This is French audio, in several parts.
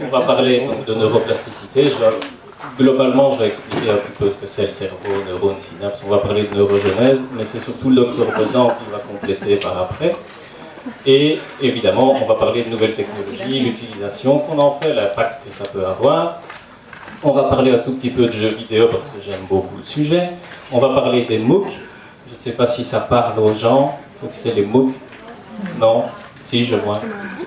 on va parler donc, de neuroplasticité. Globalement, je vais expliquer un petit peu ce que c'est le cerveau, neurones, synapses. On va parler de neurogenèse, mais c'est surtout le docteur Besan qui va compléter par après. Et évidemment, on va parler de nouvelles technologies, l'utilisation qu'on en fait, l'impact que ça peut avoir. On va parler un tout petit peu de jeux vidéo parce que j'aime beaucoup le sujet. On va parler des MOOC. Je ne sais pas si ça parle aux gens. Donc c'est les MOOC. Non? Si, je vois.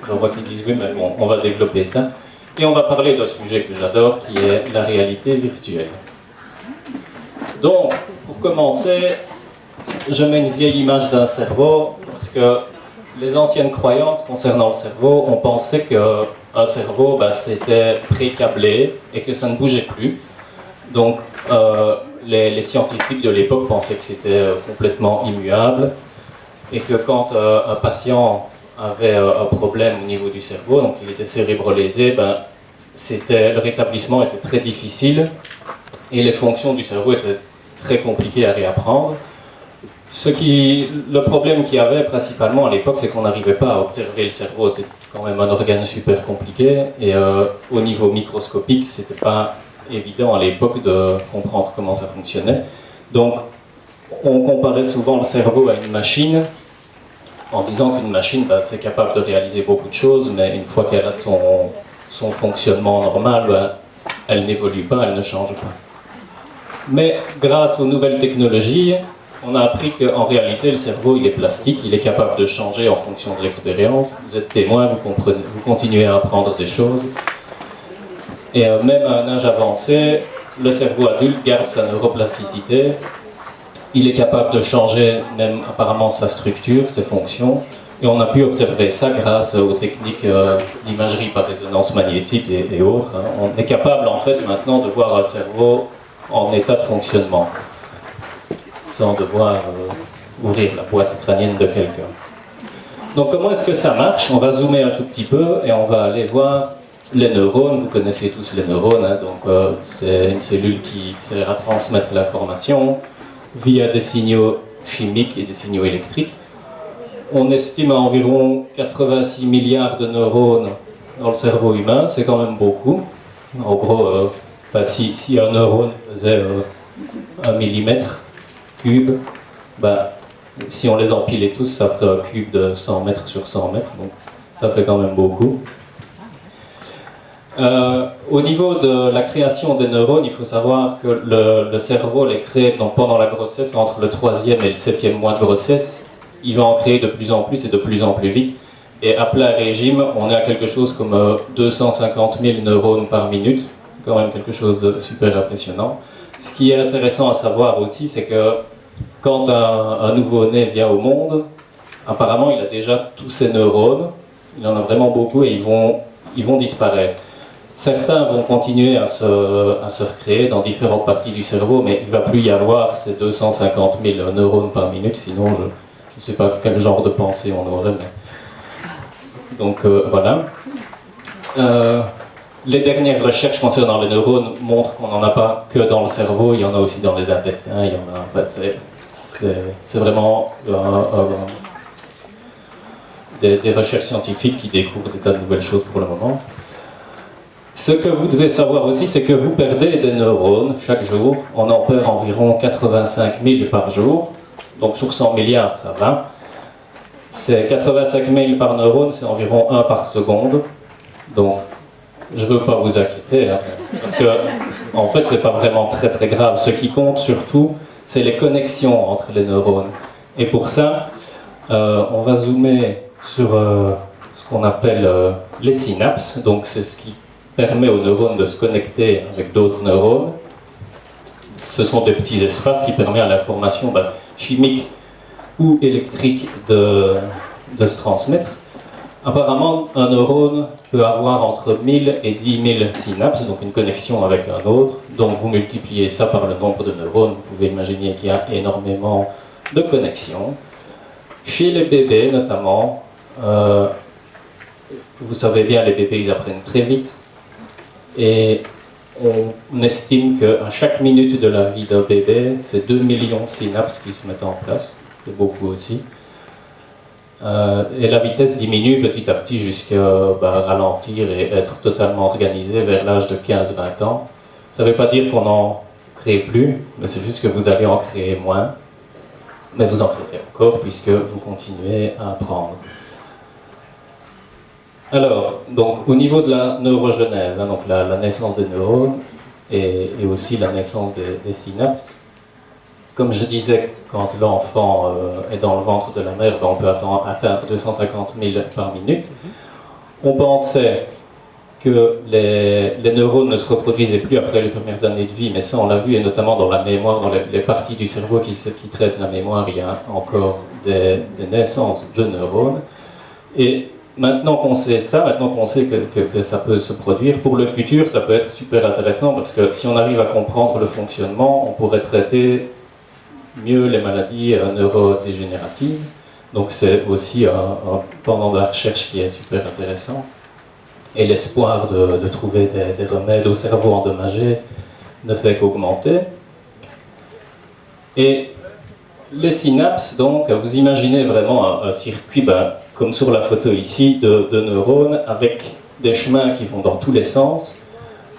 Je vois qu'ils disent oui, mais bon, on va développer ça. Et on va parler d'un sujet que j'adore, qui est la réalité virtuelle. Donc, pour commencer, je mets une vieille image d'un cerveau, parce que les anciennes croyances concernant le cerveau, on pensait qu'un cerveau, c'était pré-câblé et que ça ne bougeait plus. Donc, les scientifiques de l'époque pensaient que c'était complètement immuable et que quand un patient avait un problème au niveau du cerveau, donc il était cérébrolésé, le rétablissement était très difficile et les fonctions du cerveau étaient très compliquées à réapprendre. Le problème qu'il y avait principalement à l'époque, c'est qu'on n'arrivait pas à observer le cerveau. C'est quand même un organe super compliqué et au niveau microscopique, c'était pas évident à l'époque de comprendre comment ça fonctionnait. Donc, on comparait souvent le cerveau à une machine en disant qu'une machine, c'est capable de réaliser beaucoup de choses, mais une fois qu'elle a son fonctionnement normal, elle n'évolue pas, elle ne change pas. Mais grâce aux nouvelles technologies, on a appris qu'en réalité, le cerveau, il est plastique, il est capable de changer en fonction de l'expérience. Vous êtes témoin, vous continuez à apprendre des choses. Et même à un âge avancé, le cerveau adulte garde sa neuroplasticité. Il est capable de changer même apparemment sa structure, ses fonctions. Et on a pu observer ça grâce aux techniques d'imagerie par résonance magnétique et autres. On est capable en fait maintenant de voir un cerveau en état de fonctionnement, sans devoir ouvrir la boîte crânienne de quelqu'un. Donc comment est-ce que ça marche? On va zoomer un tout petit peu et on va aller voir les neurones. Vous connaissez tous les neurones, donc c'est une cellule qui sert à transmettre l'information via des signaux chimiques et des signaux électriques. On estime à environ 86 milliards de neurones dans le cerveau humain, c'est quand même beaucoup. En gros, si un neurone faisait 1 millimètre cube, si on les empilait tous, ça ferait un cube de 100 mètres sur 100 mètres, donc ça fait quand même beaucoup. Au niveau de la création des neurones, il faut savoir que le cerveau les crée donc, pendant la grossesse, entre le 3e et le 7e mois de grossesse. Il va en créer de plus en plus et de plus en plus vite. Et à plein régime, on est à quelque chose comme 250 000 neurones par minute. C'est quand même quelque chose de super impressionnant. Ce qui est intéressant à savoir aussi, c'est que quand un nouveau-né vient au monde, apparemment il a déjà tous ses neurones. Il en a vraiment beaucoup et ils vont disparaître. Certains vont continuer à se recréer dans différentes parties du cerveau, mais il ne va plus y avoir ces 250 000 neurones par minute, sinon je ne sais pas quel genre de pensée on aurait. Mais... Donc voilà. Les dernières recherches concernant les neurones montrent qu'on n'en a pas que dans le cerveau, il y en a aussi dans les intestins, il y en a... c'est vraiment des recherches scientifiques qui découvrent des tas de nouvelles choses pour le moment. Ce que vous devez savoir aussi, c'est que vous perdez des neurones chaque jour. On en perd environ 85 000 par jour. Donc sur 100 milliards, ça va. C'est 85 000 par neurone, c'est environ 1 par seconde. Donc, je ne veux pas vous inquiéter, parce que, en fait, c'est pas vraiment très très grave. Ce qui compte surtout, c'est les connexions entre les neurones. Et pour ça, on va zoomer sur ce qu'on appelle les synapses. Donc, c'est ce qui permet aux neurones de se connecter avec d'autres neurones. Ce sont des petits espaces qui permettent à l'information chimique ou électrique de se transmettre. Apparemment, un neurone peut avoir entre 1000 et 10 000 synapses, donc une connexion avec un autre. Donc vous multipliez ça par le nombre de neurones, vous pouvez imaginer qu'il y a énormément de connexions. Chez les bébés notamment, vous savez bien, les bébés ils apprennent très vite. Et on estime qu'à chaque minute de la vie d'un bébé, c'est 2 millions de synapses qui se mettent en place. C'est beaucoup aussi. Et la vitesse diminue petit à petit jusqu'à ralentir et être totalement organisé vers l'âge de 15-20 ans. Ça ne veut pas dire qu'on n'en crée plus, mais c'est juste que vous allez en créer moins. Mais vous en créerez encore puisque vous continuez à apprendre. Alors, donc, au niveau de la neurogenèse, donc la naissance des neurones et aussi la naissance des synapses, comme je disais, quand l'enfant est dans le ventre de la mère, on peut atteindre 250 000 par minute. On pensait que les neurones ne se reproduisaient plus après les premières années de vie, mais ça on l'a vu, et notamment dans la mémoire, dans les parties du cerveau qui traitent la mémoire, il y a encore des naissances de neurones. Et maintenant qu'on sait ça, maintenant qu'on sait que ça peut se produire, pour le futur, ça peut être super intéressant, parce que si on arrive à comprendre le fonctionnement, on pourrait traiter mieux les maladies neurodégénératives. Donc c'est aussi un pendant de la recherche qui est super intéressant. Et l'espoir de trouver des remèdes au cerveau endommagé ne fait qu'augmenter. Et les synapses, donc, vous imaginez vraiment un circuit, comme sur la photo ici, de neurones avec des chemins qui vont dans tous les sens.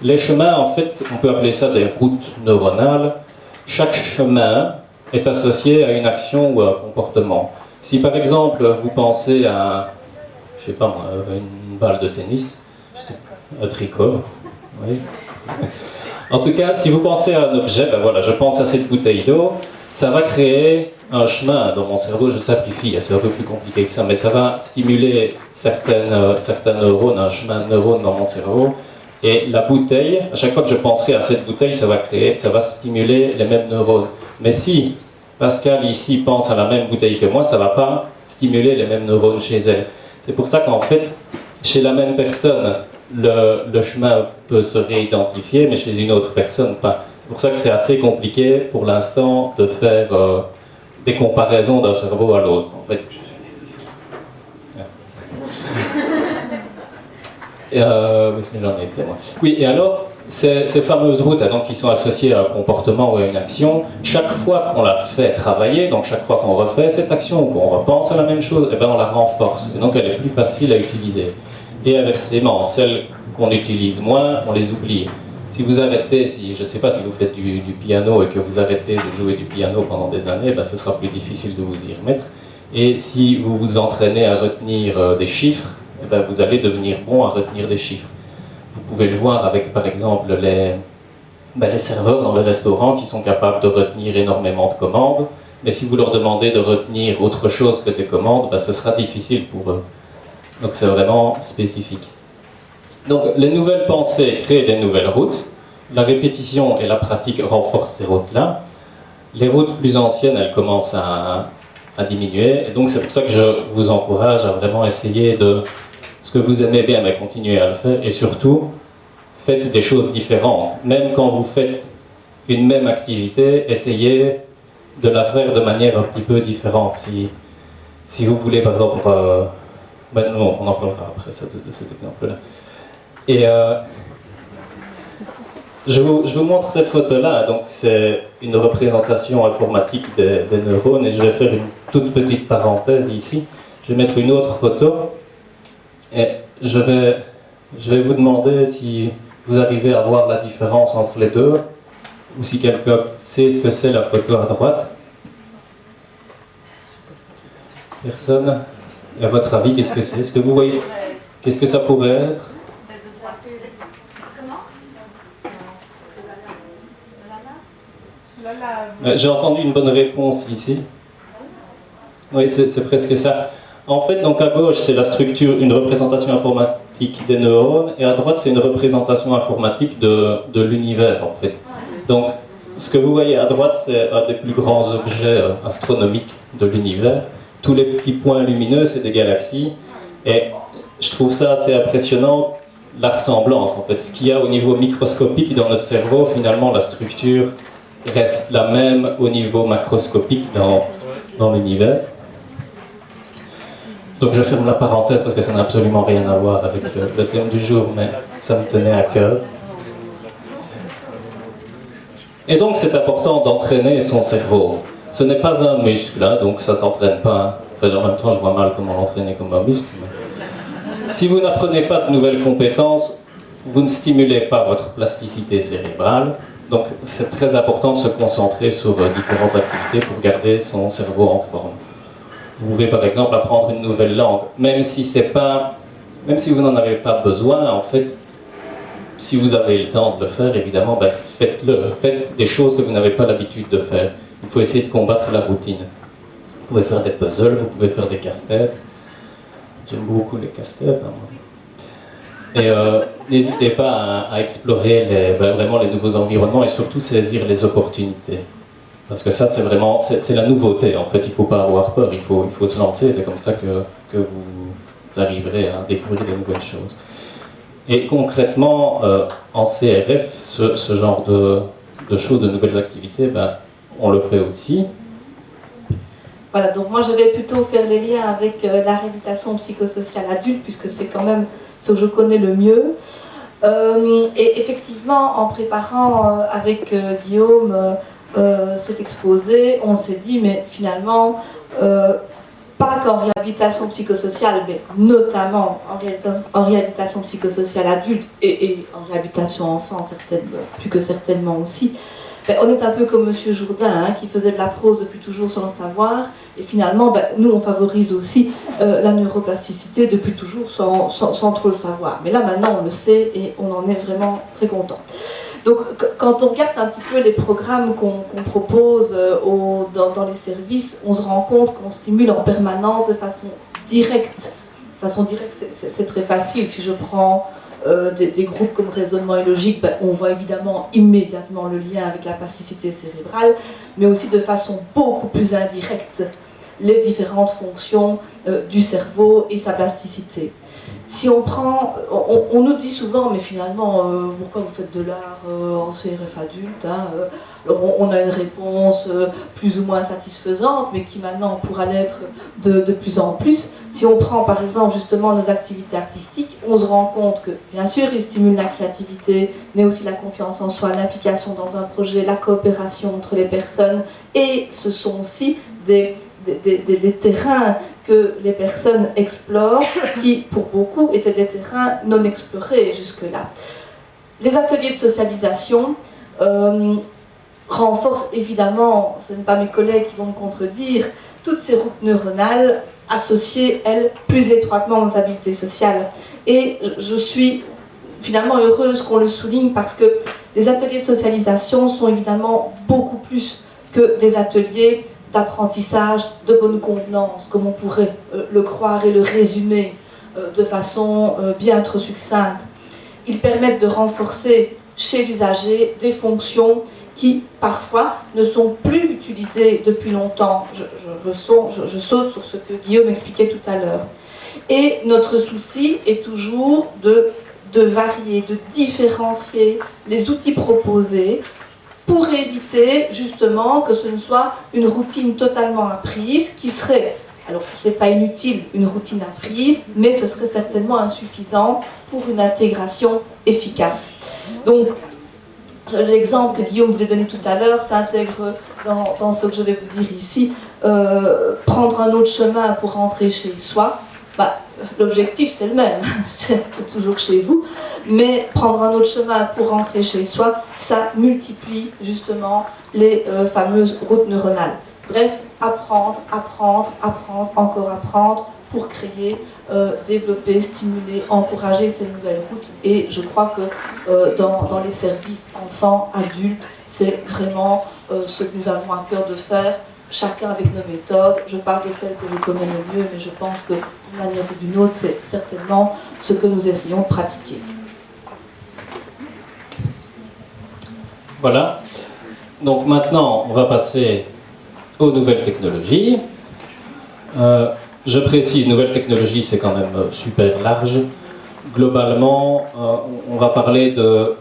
Les chemins, en fait, on peut appeler ça des routes neuronales. Chaque chemin est associé à une action ou à un comportement. Si par exemple vous pensez à, je sais pas moi, une balle de tennis, un tricot, oui. En tout cas, si vous pensez à un objet, voilà, je pense à cette bouteille d'eau, ça va créer un chemin dans mon cerveau, je simplifie, c'est un peu plus compliqué que ça, mais ça va stimuler certains neurones, un chemin de neurones dans mon cerveau, et la bouteille, à chaque fois que je penserai à cette bouteille, ça va stimuler les mêmes neurones. Mais si Pascal ici pense à la même bouteille que moi, ça ne va pas stimuler les mêmes neurones chez elle. C'est pour ça qu'en fait, chez la même personne, le chemin peut se réidentifier, mais chez une autre personne, pas. C'est pour ça que c'est assez compliqué pour l'instant de faire des comparaisons d'un cerveau à l'autre. En fait. Où est-ce que j'en étais, moi ? Oui, et alors, ces fameuses routes donc, qui sont associées à un comportement ou à une action, chaque fois qu'on la fait travailler, donc chaque fois qu'on refait cette action ou qu'on repense à la même chose, on la renforce. Et donc elle est plus facile à utiliser. Et inversement, celles qu'on utilise moins, on les oublie. Si vous arrêtez, je ne sais pas si vous faites du piano et que vous arrêtez de jouer du piano pendant des années, ce sera plus difficile de vous y remettre. Et si vous vous entraînez à retenir des chiffres, vous allez devenir bon à retenir des chiffres. Vous pouvez le voir avec, par exemple, les serveurs dans les restaurants qui sont capables de retenir énormément de commandes, mais si vous leur demandez de retenir autre chose que des commandes, ce sera difficile pour eux. Donc c'est vraiment spécifique. Donc les nouvelles pensées créent des nouvelles routes, la répétition et la pratique renforcent ces routes-là. Les routes plus anciennes, elles commencent à diminuer, et donc c'est pour ça que je vous encourage à vraiment essayer de ce que vous aimez bien, mais continuez à le faire, et surtout, faites des choses différentes. Même quand vous faites une même activité, essayez de la faire de manière un petit peu différente. Si vous voulez, par exemple, non, on en parlera après de cet exemple-là. Et je vous montre cette photo-là, donc c'est une représentation informatique des neurones, et je vais faire une toute petite parenthèse ici. Je vais mettre une autre photo. Et je vais vous demander si vous arrivez à voir la différence entre les deux, ou si quelqu'un sait ce que c'est la photo à droite. Personne ? Et à votre avis, qu'est-ce que c'est ? Est-ce que vous voyez ? Qu'est-ce que ça pourrait être ? J'ai entendu une bonne réponse ici. Oui, c'est presque ça. En fait, donc à gauche, c'est la structure, une représentation informatique des neurones, et à droite, c'est une représentation informatique de l'univers, en fait. Donc, ce que vous voyez à droite, c'est un des plus grands objets astronomiques de l'univers. Tous les petits points lumineux, c'est des galaxies. Et je trouve ça assez impressionnant, la ressemblance, en fait. Ce qu'il y a au niveau microscopique dans notre cerveau, finalement, la structure reste la même au niveau macroscopique dans l'univers. Donc je ferme la parenthèse parce que ça n'a absolument rien à voir avec le thème du jour, mais ça me tenait à cœur. Et donc c'est important d'entraîner son cerveau. Ce n'est pas un muscle, donc ça ne s'entraîne pas Enfin, en même temps, je vois mal comment l'entraîner comme un muscle. Si vous n'apprenez pas de nouvelles compétences, vous ne stimulez pas votre plasticité cérébrale. Donc c'est très important de se concentrer sur différentes activités pour garder son cerveau en forme. Vous pouvez par exemple apprendre une nouvelle langue, même si vous n'en avez pas besoin, en fait, si vous avez le temps de le faire, évidemment, ben faites-le. Faites des choses que vous n'avez pas l'habitude de faire. Il faut essayer de combattre la routine. Vous pouvez faire des puzzles, vous pouvez faire des casse-têtes. J'aime beaucoup les casse-têtes. Et n'hésitez pas à explorer vraiment les nouveaux environnements et surtout saisir les opportunités. Parce que ça, c'est la nouveauté. En fait, il ne faut pas avoir peur, il faut se lancer. C'est comme ça que vous arriverez à découvrir de nouvelles choses. Et concrètement, en CRF, ce genre de choses, de nouvelles activités, ben, on le fait aussi. Voilà, donc moi je vais plutôt faire les liens avec la réhabilitation psychosociale adulte, puisque c'est quand même ce que je connais le mieux. Et effectivement, en préparant avec Guillaume cet exposé, on s'est dit, mais finalement, pas qu'en réhabilitation psychosociale, mais notamment en réhabilitation psychosociale adulte et en réhabilitation enfant, plus que certainement aussi, on est un peu comme M. Jourdain, qui faisait de la prose depuis toujours sans le savoir, et finalement, nous, on favorise aussi la neuroplasticité depuis toujours sans trop le savoir. Mais là, maintenant, on le sait et on en est vraiment très content. Donc, quand on regarde un petit peu les programmes qu'on propose dans les services, on se rend compte qu'on stimule en permanence de façon directe. De façon directe, c'est très facile. Si je prends des groupes comme raisonnement et logique, on voit évidemment immédiatement le lien avec la plasticité cérébrale, mais aussi de façon beaucoup plus indirecte, les différentes fonctions du cerveau et sa plasticité. Si on prend, on nous dit souvent, mais finalement, pourquoi vous faites de l'art en CRF adulte, hein, on a une réponse plus ou moins satisfaisante, mais qui maintenant pourra l'être de plus en plus. Si on prend par exemple justement nos activités artistiques, on se rend compte que bien sûr ils stimulent la créativité, mais aussi la confiance en soi, l'implication dans un projet, la coopération entre les personnes, et ce sont aussi des terrains que les personnes explorent, qui pour beaucoup étaient des terrains non explorés jusque-là. Les ateliers de socialisation renforcent évidemment, ce n'est pas mes collègues qui vont me contredire, toutes ces routes neuronales associées, elles, plus étroitement aux habiletés sociales. Et je suis finalement heureuse qu'on le souligne parce que les ateliers de socialisation sont évidemment beaucoup plus que des ateliers d'apprentissage de bonne convenance, comme on pourrait le croire et le résumer de façon bien trop succincte. Ils permettent de renforcer chez l'usager des fonctions qui, parfois, ne sont plus utilisées depuis longtemps. Je saute sur ce que Guillaume expliquait tout à l'heure. Et notre souci est toujours de varier, de différencier les outils proposés pour éviter justement que ce ne soit une routine totalement apprise qui serait, alors c'est pas inutile une routine apprise, mais ce serait certainement insuffisant pour une intégration efficace. Donc l'exemple que Guillaume voulait donner tout à l'heure s'intègre dans ce que je vais vous dire ici. Prendre un autre chemin pour rentrer chez soi, l'objectif c'est le même, c'est toujours chez vous, mais prendre un autre chemin pour rentrer chez soi, ça multiplie justement les fameuses routes neuronales. Bref, apprendre, encore apprendre pour créer, développer, stimuler, encourager ces nouvelles routes. Et je crois que dans les services enfants, adultes, c'est vraiment ce que nous avons à cœur de faire, chacun avec nos méthodes. Je parle de celles que je connais le mieux, mais je pense que d'une manière ou d'une autre, c'est certainement ce que nous essayons de pratiquer. Voilà. Donc maintenant, on va passer aux nouvelles technologies. Je précise, nouvelles technologies, c'est quand même super large. Globalement, on va parler de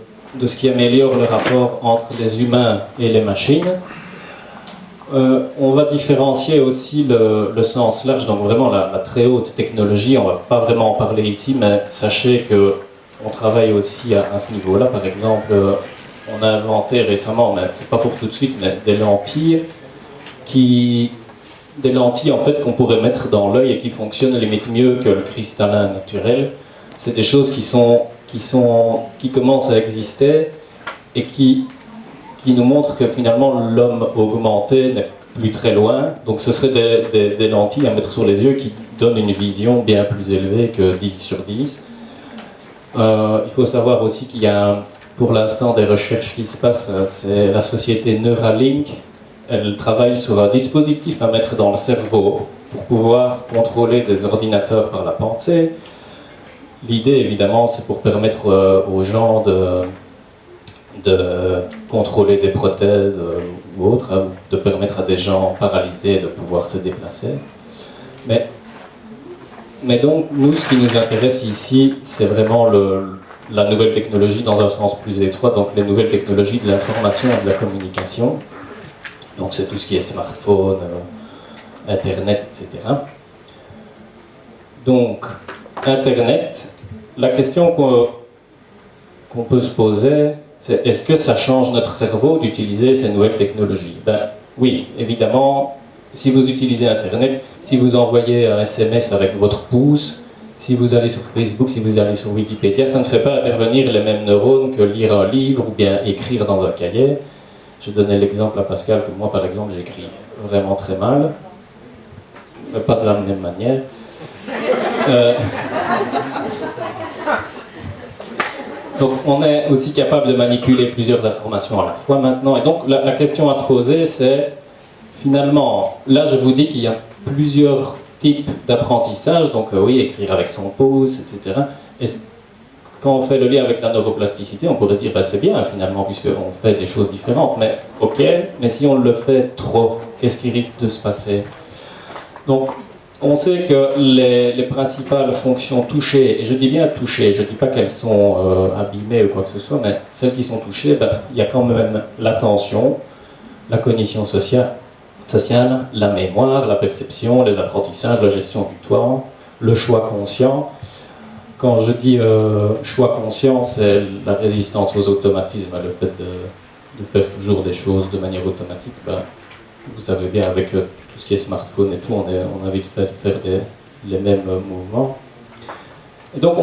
ce qui améliore le rapport entre les humains et les machines. On va différencier aussi le sens large, donc vraiment la très haute technologie. On ne va pas vraiment en parler ici, mais sachez qu'on travaille aussi à ce niveau-là. Par exemple, on a inventé récemment, mais c'est pas pour tout de suite, mais des lentilles qui des lentilles en fait qu'on pourrait mettre dans l'œil et qui fonctionnent limite mieux que le cristallin naturel. C'est des choses qui commencent à exister et qui nous montrent que finalement l'homme augmenté n'est plus très loin. Donc ce serait des lentilles à mettre sur les yeux qui donnent une vision bien plus élevée que 10 sur 10. Il faut savoir aussi qu'il y a pour l'instant des recherches qui se passent. C'est la société Neuralink. Elle travaille sur un dispositif à mettre dans le cerveau pour pouvoir contrôler des ordinateurs par la pensée. L'idée, évidemment, c'est pour permettre aux gens de contrôler des prothèses ou autres, hein, de permettre à des gens paralysés de pouvoir se déplacer. Mais donc, nous, ce qui nous intéresse ici, c'est vraiment la nouvelle technologie dans un sens plus étroit, donc les nouvelles technologies de l'information et de la communication. Donc c'est tout ce qui est smartphone, Internet, etc. Donc, Internet, la question qu'on peut se poser, c'est est-ce que ça change notre cerveau d'utiliser ces nouvelles technologies? Ben oui, évidemment, si vous utilisez Internet, si vous envoyez un SMS avec votre pouce, si vous allez sur Facebook, si vous allez sur Wikipédia, ça ne fait pas intervenir les mêmes neurones que lire un livre ou bien écrire dans un cahier. Je donnais l'exemple à Pascal que moi, par exemple, j'écris vraiment très mal, mais pas de la même manière. Donc, on est aussi capable de manipuler plusieurs informations à la fois maintenant. Et donc, la question à se poser, c'est finalement, là, je vous dis qu'il y a plusieurs types d'apprentissage. Donc, oui, écrire avec son pouce, etc. Et quand on fait le lien avec la neuroplasticité, on pourrait se dire, bah, c'est bien finalement, puisqu'on fait des choses différentes, mais ok, mais si on le fait trop, qu'est-ce qui risque de se passer? Donc, on sait que les principales fonctions touchées, et je dis bien touchées, je ne dis pas qu'elles sont abîmées ou quoi que ce soit, mais celles qui sont touchées, ben, il y a quand même l'attention, la cognition sociale, la mémoire, la perception, les apprentissages, la gestion du temps, le choix conscient. Quand je dis choix conscient, c'est la résistance aux automatismes, le fait de faire toujours des choses de manière automatique. Ben, vous savez bien, avec tout ce qui est smartphone et tout, on a vite fait de faire les mêmes mouvements. Et donc,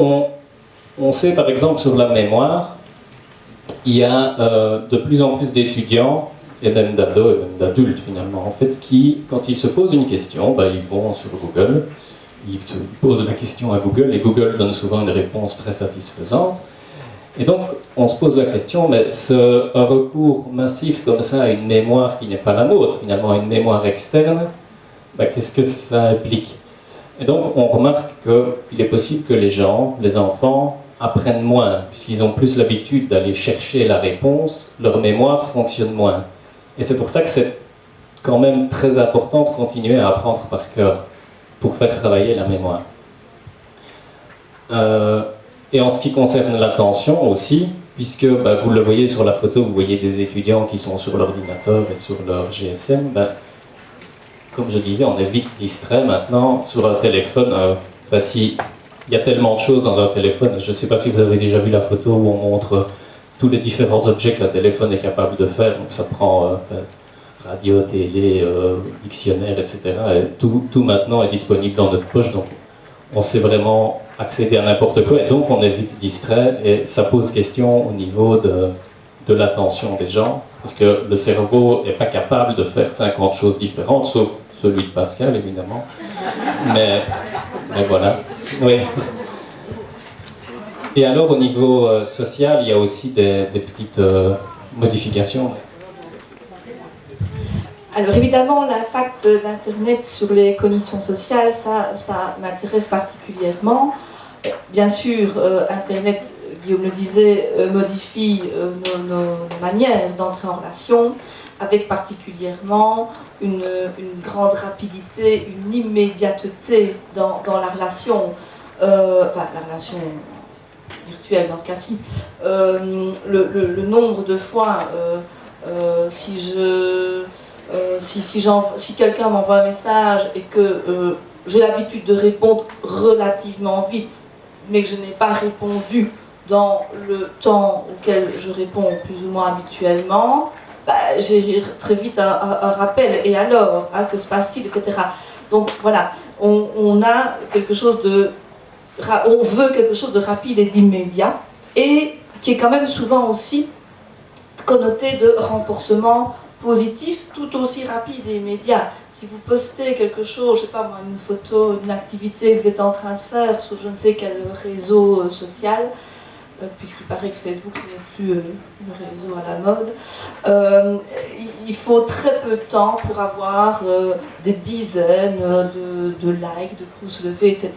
on sait par exemple sur la mémoire, il y a de plus en plus d'étudiants, et même d'ados et même d'adultes finalement, en fait, qui, quand ils se posent une question, ben, ils vont sur Google. Ils se posent la question à Google et Google donne souvent une réponse très satisfaisante. Et donc, on se pose la question, mais un recours massif comme ça à une mémoire qui n'est pas la nôtre, finalement, à une mémoire externe, ben, qu'est-ce que ça implique? Et donc, on remarque qu'il est possible que les gens, les enfants, apprennent moins, puisqu'ils ont plus l'habitude d'aller chercher la réponse, leur mémoire fonctionne moins. Et c'est pour ça que c'est quand même très important de continuer à apprendre par cœur, pour faire travailler la mémoire. Et en ce qui concerne l'attention aussi, puisque bah, vous le voyez sur la photo, vous voyez des étudiants qui sont sur l'ordinateur et sur leur GSM, bah, comme je disais, on est vite distrait maintenant sur un téléphone. Bah, il y a tellement de choses dans un téléphone, je ne sais pas si vous avez déjà vu la photo où on montre tous les différents objets qu'un téléphone est capable de faire, donc ça prend radio, télé, dictionnaire, etc. Et tout maintenant est disponible dans notre poche, donc on sait vraiment accéder à n'importe quoi, et donc on est vite distrait, et ça pose question au niveau de l'attention des gens, parce que le cerveau n'est pas capable de faire 50 choses différentes, sauf celui de Pascal, évidemment. Mais voilà. Oui. Et alors, au niveau social, il y a aussi des petites modifications. Alors évidemment, l'impact d'Internet sur les cognitions sociales, ça m'intéresse particulièrement. Bien sûr, Internet, Guillaume le disait, modifie nos manières d'entrer en relation, avec particulièrement une grande rapidité, une immédiateté dans la relation, enfin la relation virtuelle dans ce cas-ci. Le nombre de fois, si quelqu'un m'envoie un message et que j'ai l'habitude de répondre relativement vite, mais que je n'ai pas répondu dans le temps auquel je réponds plus ou moins habituellement, j'ai très vite un rappel, et alors, hein, que se passe-t-il, etc. Donc voilà, on a quelque chose de... On veut quelque chose de rapide et d'immédiat, et qui est quand même souvent aussi connoté de renforcement positif, tout aussi rapide et immédiat. Si vous postez quelque chose, je sais pas moi, une photo, une activité que vous êtes en train de faire sur je ne sais quel réseau social, puisqu'il paraît que Facebook n'est plus le réseau à la mode, il faut très peu de temps pour avoir des dizaines de likes, de pouces levés, etc.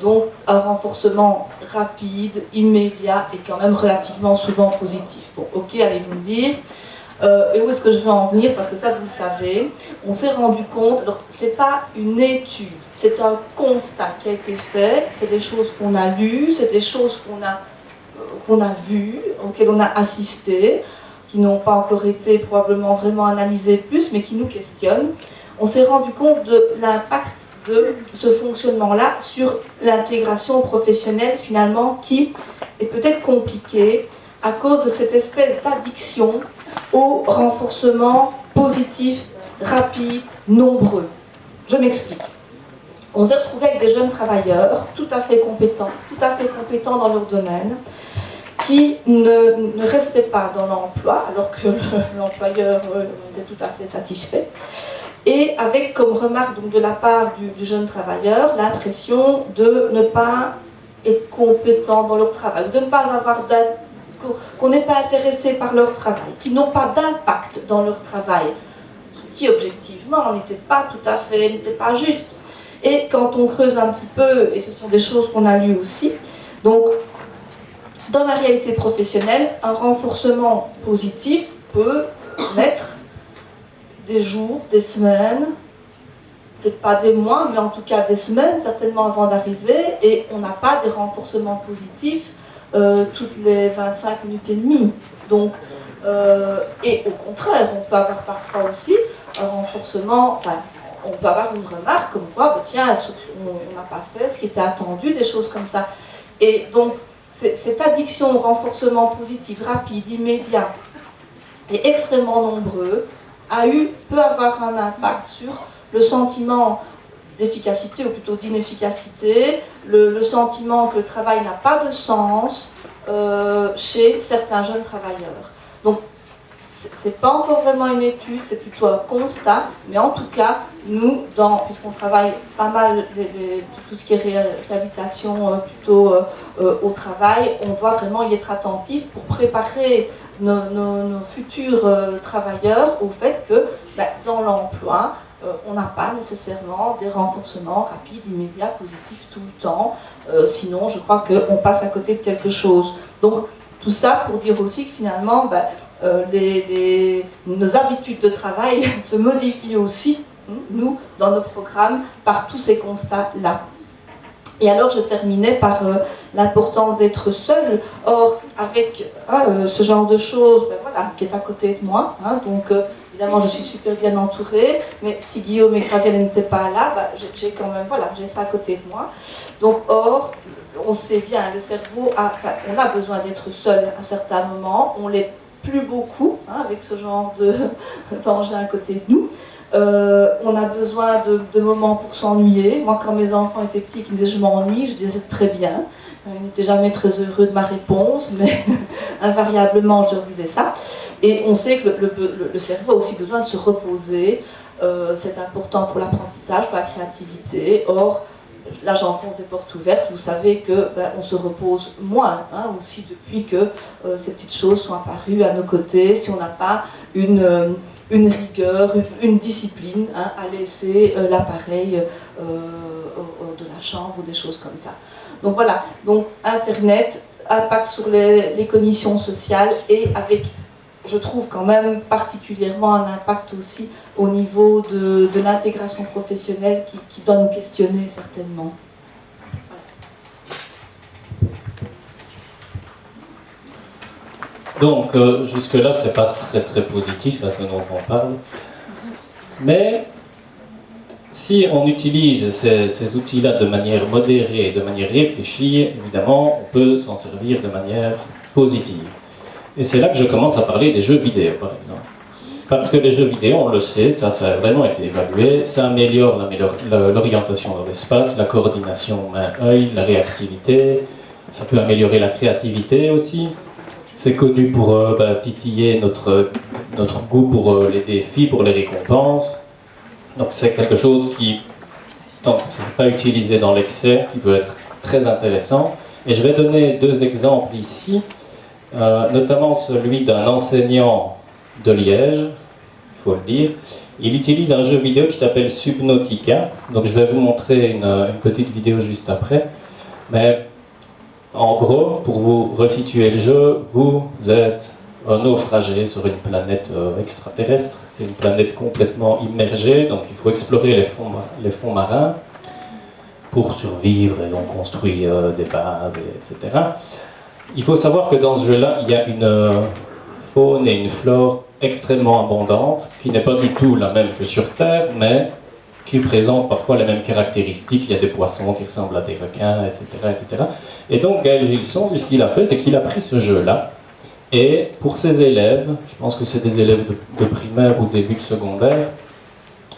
Donc un renforcement rapide, immédiat et quand même relativement souvent positif. Bon, ok, allez-vous me dire. Et où est-ce que je veux en venir? Parce que ça, vous le savez, on s'est rendu compte, alors c'est pas une étude, c'est un constat qui a été fait, c'est des choses qu'on a lues, c'est des choses qu'on a vues, auxquelles on a assisté, qui n'ont pas encore été probablement vraiment analysées plus, mais qui nous questionnent. On s'est rendu compte de l'impact de ce fonctionnement-là sur l'intégration professionnelle, finalement, qui est peut-être compliquée à cause de cette espèce d'addiction au renforcement positif, rapide, nombreux. Je m'explique. On s'est retrouvé avec des jeunes travailleurs tout à fait compétents dans leur domaine, qui ne restaient pas dans l'emploi, alors que l'employeur était tout à fait satisfait, et avec comme remarque donc, de la part du jeune travailleur l'impression de ne pas être compétent dans leur travail, de ne pas avoir qu'on n'est pas intéressé par leur travail, qu'ils n'ont pas d'impact dans leur travail, ce qui objectivement n'était pas juste. Et quand on creuse un petit peu, et ce sont des choses qu'on a lues aussi, donc dans la réalité professionnelle, un renforcement positif peut mettre des jours, des semaines, peut-être pas des mois, mais en tout cas des semaines, certainement avant d'arriver, et on n'a pas des renforcements positifs toutes les 25 minutes et demie. Donc, et au contraire, on peut avoir parfois aussi un renforcement, enfin, on peut avoir une remarque comme quoi, bah, tiens, on n'a pas fait ce qui était attendu, des choses comme ça. Et donc, cette addiction au renforcement positif, rapide, immédiat, et extrêmement nombreux, peut avoir un impact sur le sentiment d'efficacité, ou plutôt d'inefficacité, le sentiment que le travail n'a pas de sens chez certains jeunes travailleurs. Donc, c'est pas encore vraiment une étude, c'est plutôt un constat, mais en tout cas, nous, puisqu'on travaille pas mal tout ce qui est réhabilitation plutôt au travail, on doit vraiment y être attentif pour préparer nos futurs travailleurs au fait que dans l'emploi, on n'a pas nécessairement des renforcements rapides, immédiats, positifs tout le temps. Sinon, je crois qu'on passe à côté de quelque chose. Donc, tout ça pour dire aussi que finalement, nos habitudes de travail se modifient aussi, nous, dans nos programmes, par tous ces constats-là. Et alors, je terminais par l'importance d'être seul. Or, avec ce genre de choses, voilà, qui est à côté de moi, donc évidemment, je suis super bien entourée, mais si Guillaume et Graziella n'étaient pas là, j'ai quand même, voilà, j'ai ça à côté de moi. Donc, or, on sait bien, le cerveau, on a besoin d'être seul à certains moments, on l'est plus beaucoup, avec ce genre d'engin à côté de nous. On a besoin de moments pour s'ennuyer. Moi, quand mes enfants étaient petits, qui me disaient je m'ennuie, je disais très bien. Ils n'étaient jamais très heureux de ma réponse, mais invariablement je leur disais ça. Et on sait que le cerveau a aussi besoin de se reposer. C'est important pour l'apprentissage, pour la créativité. Or, là j'enfonce des portes ouvertes, vous savez qu'on se repose moins, aussi depuis que ces petites choses sont apparues à nos côtés, si on n'a pas une rigueur, une discipline à laisser l'appareil de la chambre ou des choses comme ça. Donc voilà, donc Internet, impact sur les cognitions sociales et avec, je trouve quand même particulièrement un impact aussi au niveau de l'intégration professionnelle qui doit nous questionner certainement. Donc, jusque-là, c'est pas très très positif, la façon dont on parle. Mais, si on utilise ces outils-là de manière modérée, de manière réfléchie, évidemment, on peut s'en servir de manière positive. Et c'est là que je commence à parler des jeux vidéo, par exemple. Parce que les jeux vidéo, on le sait, ça a vraiment été évalué, ça améliore l'orientation dans l'espace, la coordination main-œil, la réactivité, ça peut améliorer la créativité aussi. C'est connu pour titiller notre goût pour les défis, pour les récompenses. Donc c'est quelque chose qui, tant que ce n'est pas utilisé dans l'excès, qui peut être très intéressant. Et je vais donner deux exemples ici, notamment celui d'un enseignant de Liège, il faut le dire. Il utilise un jeu vidéo qui s'appelle Subnautica. Donc je vais vous montrer une petite vidéo juste après. Mais en gros, pour vous resituer le jeu, vous êtes un naufragé sur une planète extraterrestre. C'est une planète complètement immergée, donc il faut explorer les fonds marins pour survivre et donc construire des bases, etc. Il faut savoir que dans ce jeu-là, il y a une faune et une flore extrêmement abondante, qui n'est pas du tout la même que sur Terre, mais qui présente parfois les mêmes caractéristiques. Il y a des poissons qui ressemblent à des requins, etc. etc. Et donc Gaël Gilson, ce qu'il a fait, c'est qu'il a pris ce jeu-là, et pour ses élèves, je pense que c'est des élèves de primaire ou début de secondaire,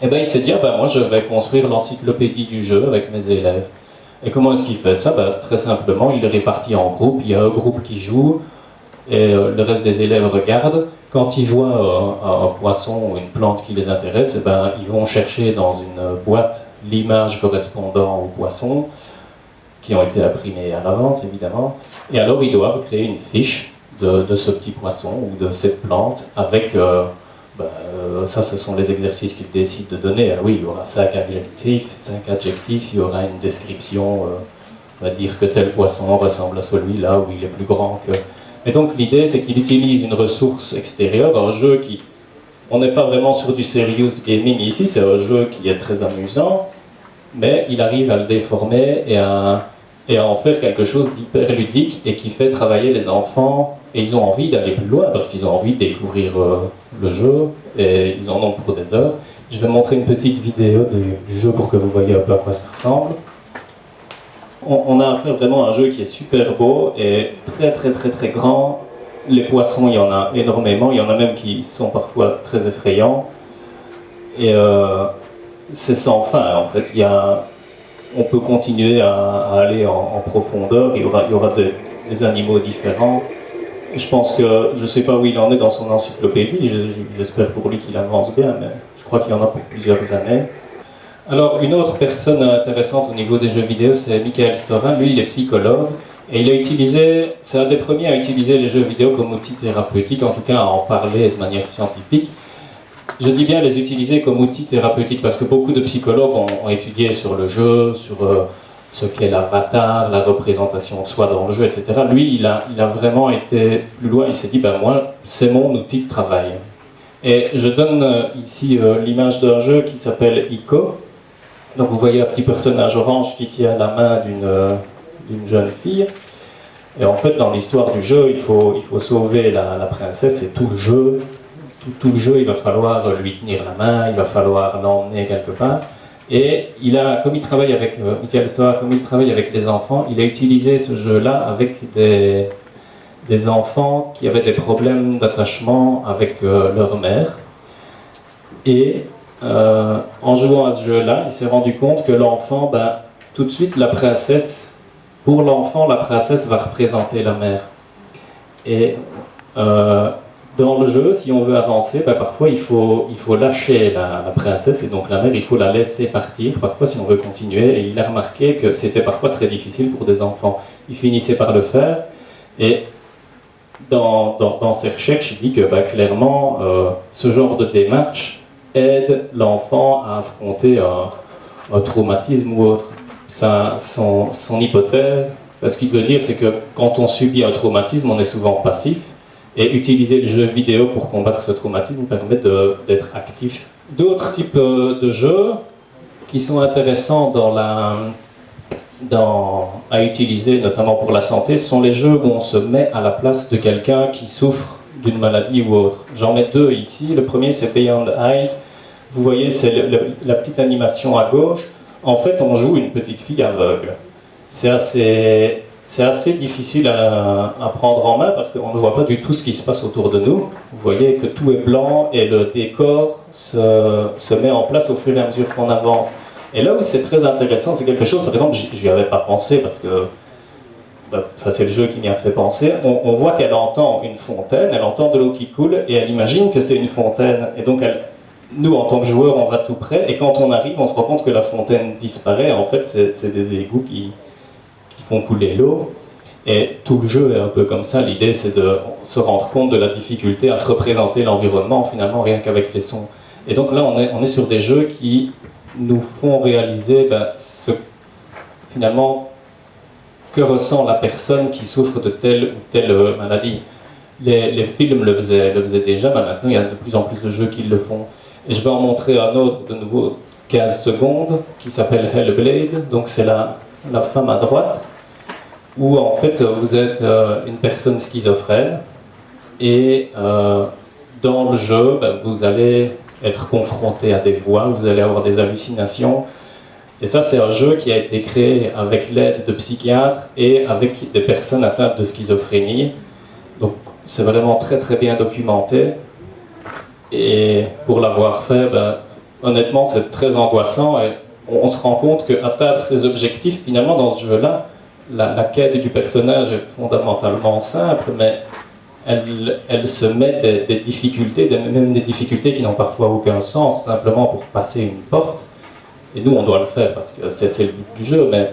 et ben il s'est dit, moi je vais construire l'encyclopédie du jeu avec mes élèves. Et comment est-ce qu'il fait ça? Très simplement, il les répartit en groupes, il y a un groupe qui joue, et le reste des élèves regardent. Quand ils voient un poisson ou une plante qui les intéresse, ils vont chercher dans une boîte l'image correspondant au poisson, qui ont été imprimées à l'avance évidemment, et alors ils doivent créer une fiche de ce petit poisson ou de cette plante avec, ça ce sont les exercices qu'ils décident de donner. Oui, il y aura 5 adjectifs, il y aura une description, on va dire que tel poisson ressemble à celui-là ou il est plus grand que... Et donc l'idée c'est qu'il utilise une ressource extérieure, un jeu qui... On n'est pas vraiment sur du serious gaming ici, c'est un jeu qui est très amusant, mais il arrive à le déformer et à en faire quelque chose d'hyper ludique et qui fait travailler les enfants, et ils ont envie d'aller plus loin parce qu'ils ont envie de découvrir le jeu et ils en ont pour des heures. Je vais montrer une petite vidéo du jeu pour que vous voyez un peu à quoi ça ressemble. On a fait vraiment un jeu qui est super beau et très très très très grand. Les poissons, il y en a énormément, il y en a même qui sont parfois très effrayants. Et c'est sans fin en fait. On peut continuer à aller en profondeur, il y aura des animaux différents. Je pense que, je ne sais pas où il en est dans son encyclopédie, j'espère pour lui qu'il avance bien, mais je crois qu'il y en a pour plusieurs années. Alors, une autre personne intéressante au niveau des jeux vidéo, c'est Michael Storin. Lui, il est psychologue, et c'est un des premiers à utiliser les jeux vidéo comme outil thérapeutique, en tout cas à en parler de manière scientifique. Je dis bien les utiliser comme outil thérapeutique parce que beaucoup de psychologues ont étudié sur le jeu, sur ce qu'est l'avatar, la représentation de soi dans le jeu, etc. Lui, il a vraiment été plus loin, il s'est dit, moi, c'est mon outil de travail. Et je donne ici l'image d'un jeu qui s'appelle Ico. Donc vous voyez un petit personnage orange qui tient la main d'une jeune fille. Et en fait, dans l'histoire du jeu, il faut sauver la princesse et tout le jeu, il va falloir lui tenir la main, il va falloir l'emmener quelque part. Et comme il travaille avec Michael Storer, comme il travaille avec les enfants, il a utilisé ce jeu-là avec des enfants qui avaient des problèmes d'attachement avec leur mère. Et en jouant à ce jeu-là, il s'est rendu compte que l'enfant, tout de suite, pour l'enfant, la princesse va représenter la mère. Et dans le jeu, si on veut avancer, parfois il faut lâcher la princesse et donc la mère, il faut la laisser partir, parfois si on veut continuer. Et il a remarqué que c'était parfois très difficile pour des enfants. Il finissait par le faire et dans ses recherches, il dit que clairement, ce genre de démarche aide l'enfant à affronter un traumatisme ou autre. Son hypothèse, ce qu'il veut dire, c'est que quand on subit un traumatisme, on est souvent passif. Et utiliser le jeu vidéo pour combattre ce traumatisme permet d'être actif. D'autres types de jeux qui sont intéressants à utiliser, notamment pour la santé, sont les jeux où on se met à la place de quelqu'un qui souffre d'une maladie ou autre. J'en mets deux ici. Le premier, c'est Beyond Eyes. Vous voyez, c'est la petite animation à gauche. En fait, on joue une petite fille aveugle. C'est c'est assez difficile à prendre en main parce qu'on ne voit pas du tout ce qui se passe autour de nous. Vous voyez que tout est blanc et le décor se met en place au fur et à mesure qu'on avance. Et là où c'est très intéressant, c'est quelque chose, par exemple, j'y avais pas pensé parce que c'est le jeu qui m'y a fait penser. On voit qu'elle entend une fontaine, elle entend de l'eau qui coule et elle imagine que c'est une fontaine. Et donc nous, en tant que joueurs, on va tout près et quand on arrive, on se rend compte que la fontaine disparaît. En fait, c'est des égouts qui font couler l'eau. Et tout le jeu est un peu comme ça. L'idée, c'est de se rendre compte de la difficulté à se représenter l'environnement, finalement, rien qu'avec les sons. Et donc là, on est sur des jeux qui nous font réaliser finalement, que ressent la personne qui souffre de telle ou telle maladie. Les films le faisaient déjà, mais maintenant, il y a de plus en plus de jeux qui le font. Et je vais en montrer un autre, de nouveau, 15 secondes, qui s'appelle Hellblade. Donc c'est la femme à droite, où en fait vous êtes une personne schizophrène et dans le jeu vous allez être confronté à des voix, vous allez avoir des hallucinations et ça c'est un jeu qui a été créé avec l'aide de psychiatres et avec des personnes atteintes de schizophrénie, donc c'est vraiment très très bien documenté et pour l'avoir fait honnêtement c'est très angoissant et on se rend compte qu'atteindre ses objectifs finalement dans ce jeu là la quête du personnage est fondamentalement simple, mais elle se met des difficultés, même des difficultés qui n'ont parfois aucun sens, simplement pour passer une porte. Et nous, on doit le faire parce que c'est le but du jeu, mais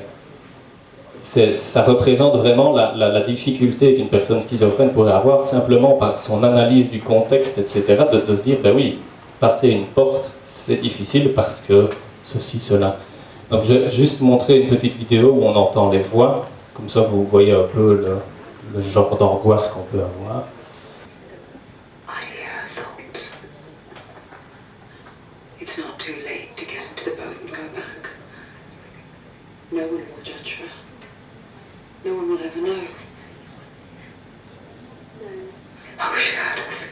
ça représente vraiment la difficulté qu'une personne schizophrène pourrait avoir, simplement par son analyse du contexte, etc., de se dire, ben oui, passer une porte, c'est difficile parce que ceci, cela. Donc je vais juste montrer une petite vidéo où on entend les voix, comme ça vous voyez un peu le genre d'angoisse qu'on peut avoir. I hear thoughts. It's not too late to get into the boat and go back. No one will judge her. No one will ever know. Oh, she heard us.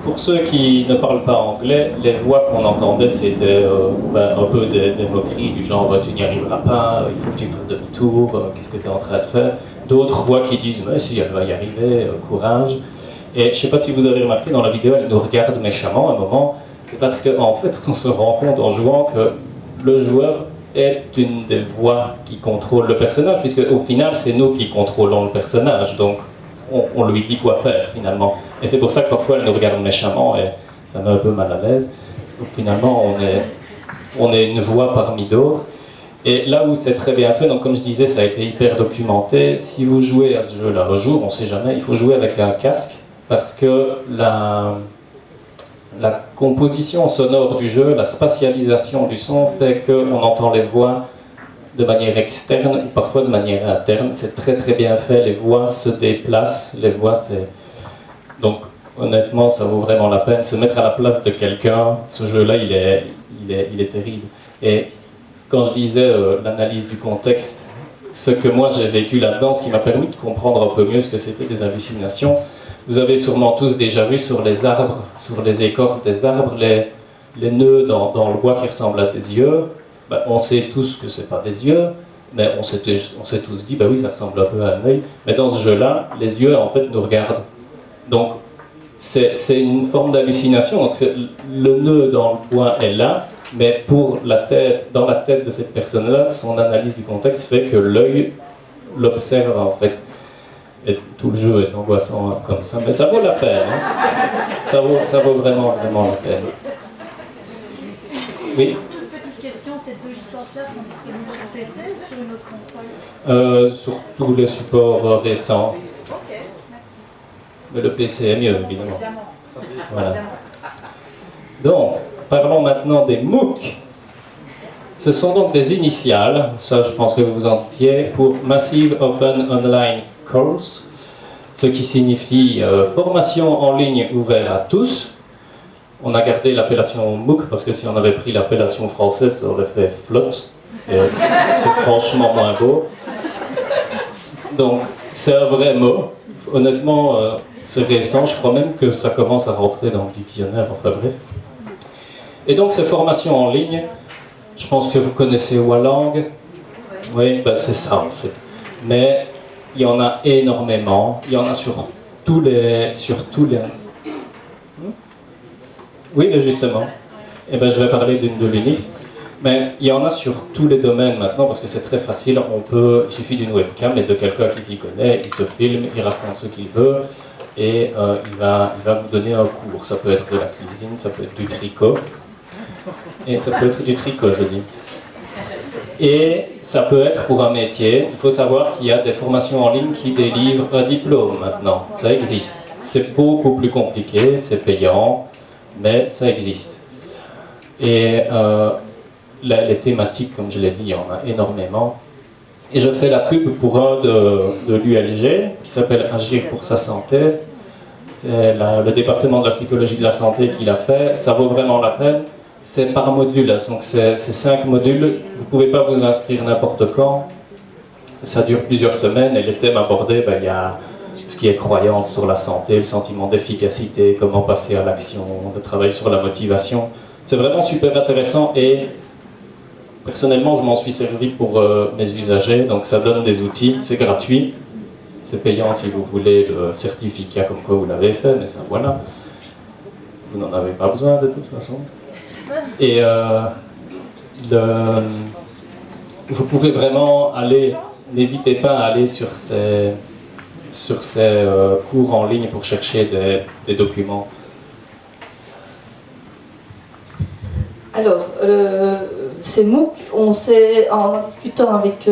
Pour ceux qui ne parlent pas anglais, les voix qu'on entendait, c'était un peu des moqueries du genre « tu n'y arriveras pas, il faut que tu fasses demi-tour, qu'est-ce que tu es en train de faire ?» D'autres voix qui disent « mais si, elle va y arriver, courage !» Et je ne sais pas si vous avez remarqué, dans la vidéo, elle nous regarde méchamment à un moment. C'est parce qu'en fait, on se rend compte en jouant que le joueur est une des voix qui contrôle le personnage, puisque au final, c'est nous qui contrôlons le personnage. Donc, on lui dit quoi faire finalement. Et c'est pour ça que parfois elle nous regarde méchamment et ça met un peu mal à l'aise. Donc finalement on est une voix parmi d'autres. Et là où c'est très bien fait, donc comme je disais, ça a été hyper documenté. Si vous jouez à ce jeu-là un jour, on ne sait jamais, il faut jouer avec un casque parce que la composition sonore du jeu, la spatialisation du son fait qu'on entend les voix de manière externe ou parfois de manière interne. C'est très très bien fait, les voix se déplacent, les voix c'est... Donc honnêtement ça vaut vraiment la peine, se mettre à la place de quelqu'un, ce jeu-là il est terrible. Et quand je disais l'analyse du contexte, ce que moi j'ai vécu là-dedans, ce qui m'a permis de comprendre un peu mieux ce que c'était des hallucinations, vous avez sûrement tous déjà vu sur les arbres, sur les écorces des arbres, les nœuds dans le bois qui ressemblent à des yeux. On sait tous que c'est pas des yeux, mais on s'est tous dit, oui, ça ressemble un peu à un œil. Mais dans ce jeu-là, les yeux, en fait, nous regardent. Donc, c'est une forme d'hallucination. Donc, le nœud dans le bois est là, mais dans la tête de cette personne-là, son analyse du contexte fait que l'œil l'observe, en fait. Et tout le jeu est angoissant comme ça, mais ça vaut la peine. Hein. Ça vaut vraiment, vraiment la peine. Oui. Ces deux licences-là sont disponibles sur PC ou sur une autre console Sur tous les supports récents. Ok, merci. Mais le PC est mieux, évidemment. Voilà. Évidemment. Donc, parlons maintenant des MOOC. Ce sont donc des initiales, ça je pense que vous vous en doutiez, pour Massive Open Online Course, ce qui signifie formation en ligne ouverte à tous. On a gardé l'appellation MOOC parce que si on avait pris l'appellation française, ça aurait fait flotte. Et c'est franchement moins beau. Donc, c'est un vrai mot. Honnêtement, c'est récent. Je crois même que ça commence à rentrer dans le dictionnaire. Enfin bref. Et donc, ces formations en ligne, je pense que vous connaissez Walang. Oui, c'est ça en fait. Mais il y en a énormément. Il y en a sur tous les... Oui, mais justement. Eh ben, je vais parler d'une de l'UNIF. Mais il y en a sur tous les domaines maintenant parce que c'est très facile. Il suffit d'une webcam et de quelqu'un qui s'y connaît. Il se filme, il raconte ce qu'il veut et il va vous donner un cours. Ça peut être de la cuisine, ça peut être du tricot. Et ça peut être du tricot, je dis. Et ça peut être pour un métier. Il faut savoir qu'il y a des formations en ligne qui délivrent un diplôme maintenant. Ça existe. C'est beaucoup plus compliqué, c'est payant, mais ça existe. Et les thématiques, comme je l'ai dit, il y en a énormément. Et je fais la pub pour un de l'ULG qui s'appelle Agir pour sa santé. C'est le département de la psychologie de la santé qui l'a fait. Ça vaut vraiment la peine. C'est par module, donc c'est 5 modules. Vous ne pouvez pas vous inscrire n'importe quand. Ça dure plusieurs semaines et les thèmes abordés, il y a ce qui est croyance sur la santé, le sentiment d'efficacité, comment passer à l'action, le travail sur la motivation. C'est vraiment super intéressant et personnellement, je m'en suis servi pour mes usagers, donc ça donne des outils, c'est gratuit, c'est payant si vous voulez le certificat comme quoi vous l'avez fait, mais ça voilà, vous n'en avez pas besoin de toute façon. Et vous pouvez vraiment aller, n'hésitez pas à aller sur ces cours en ligne pour chercher des documents. Alors, ces MOOC, en discutant avec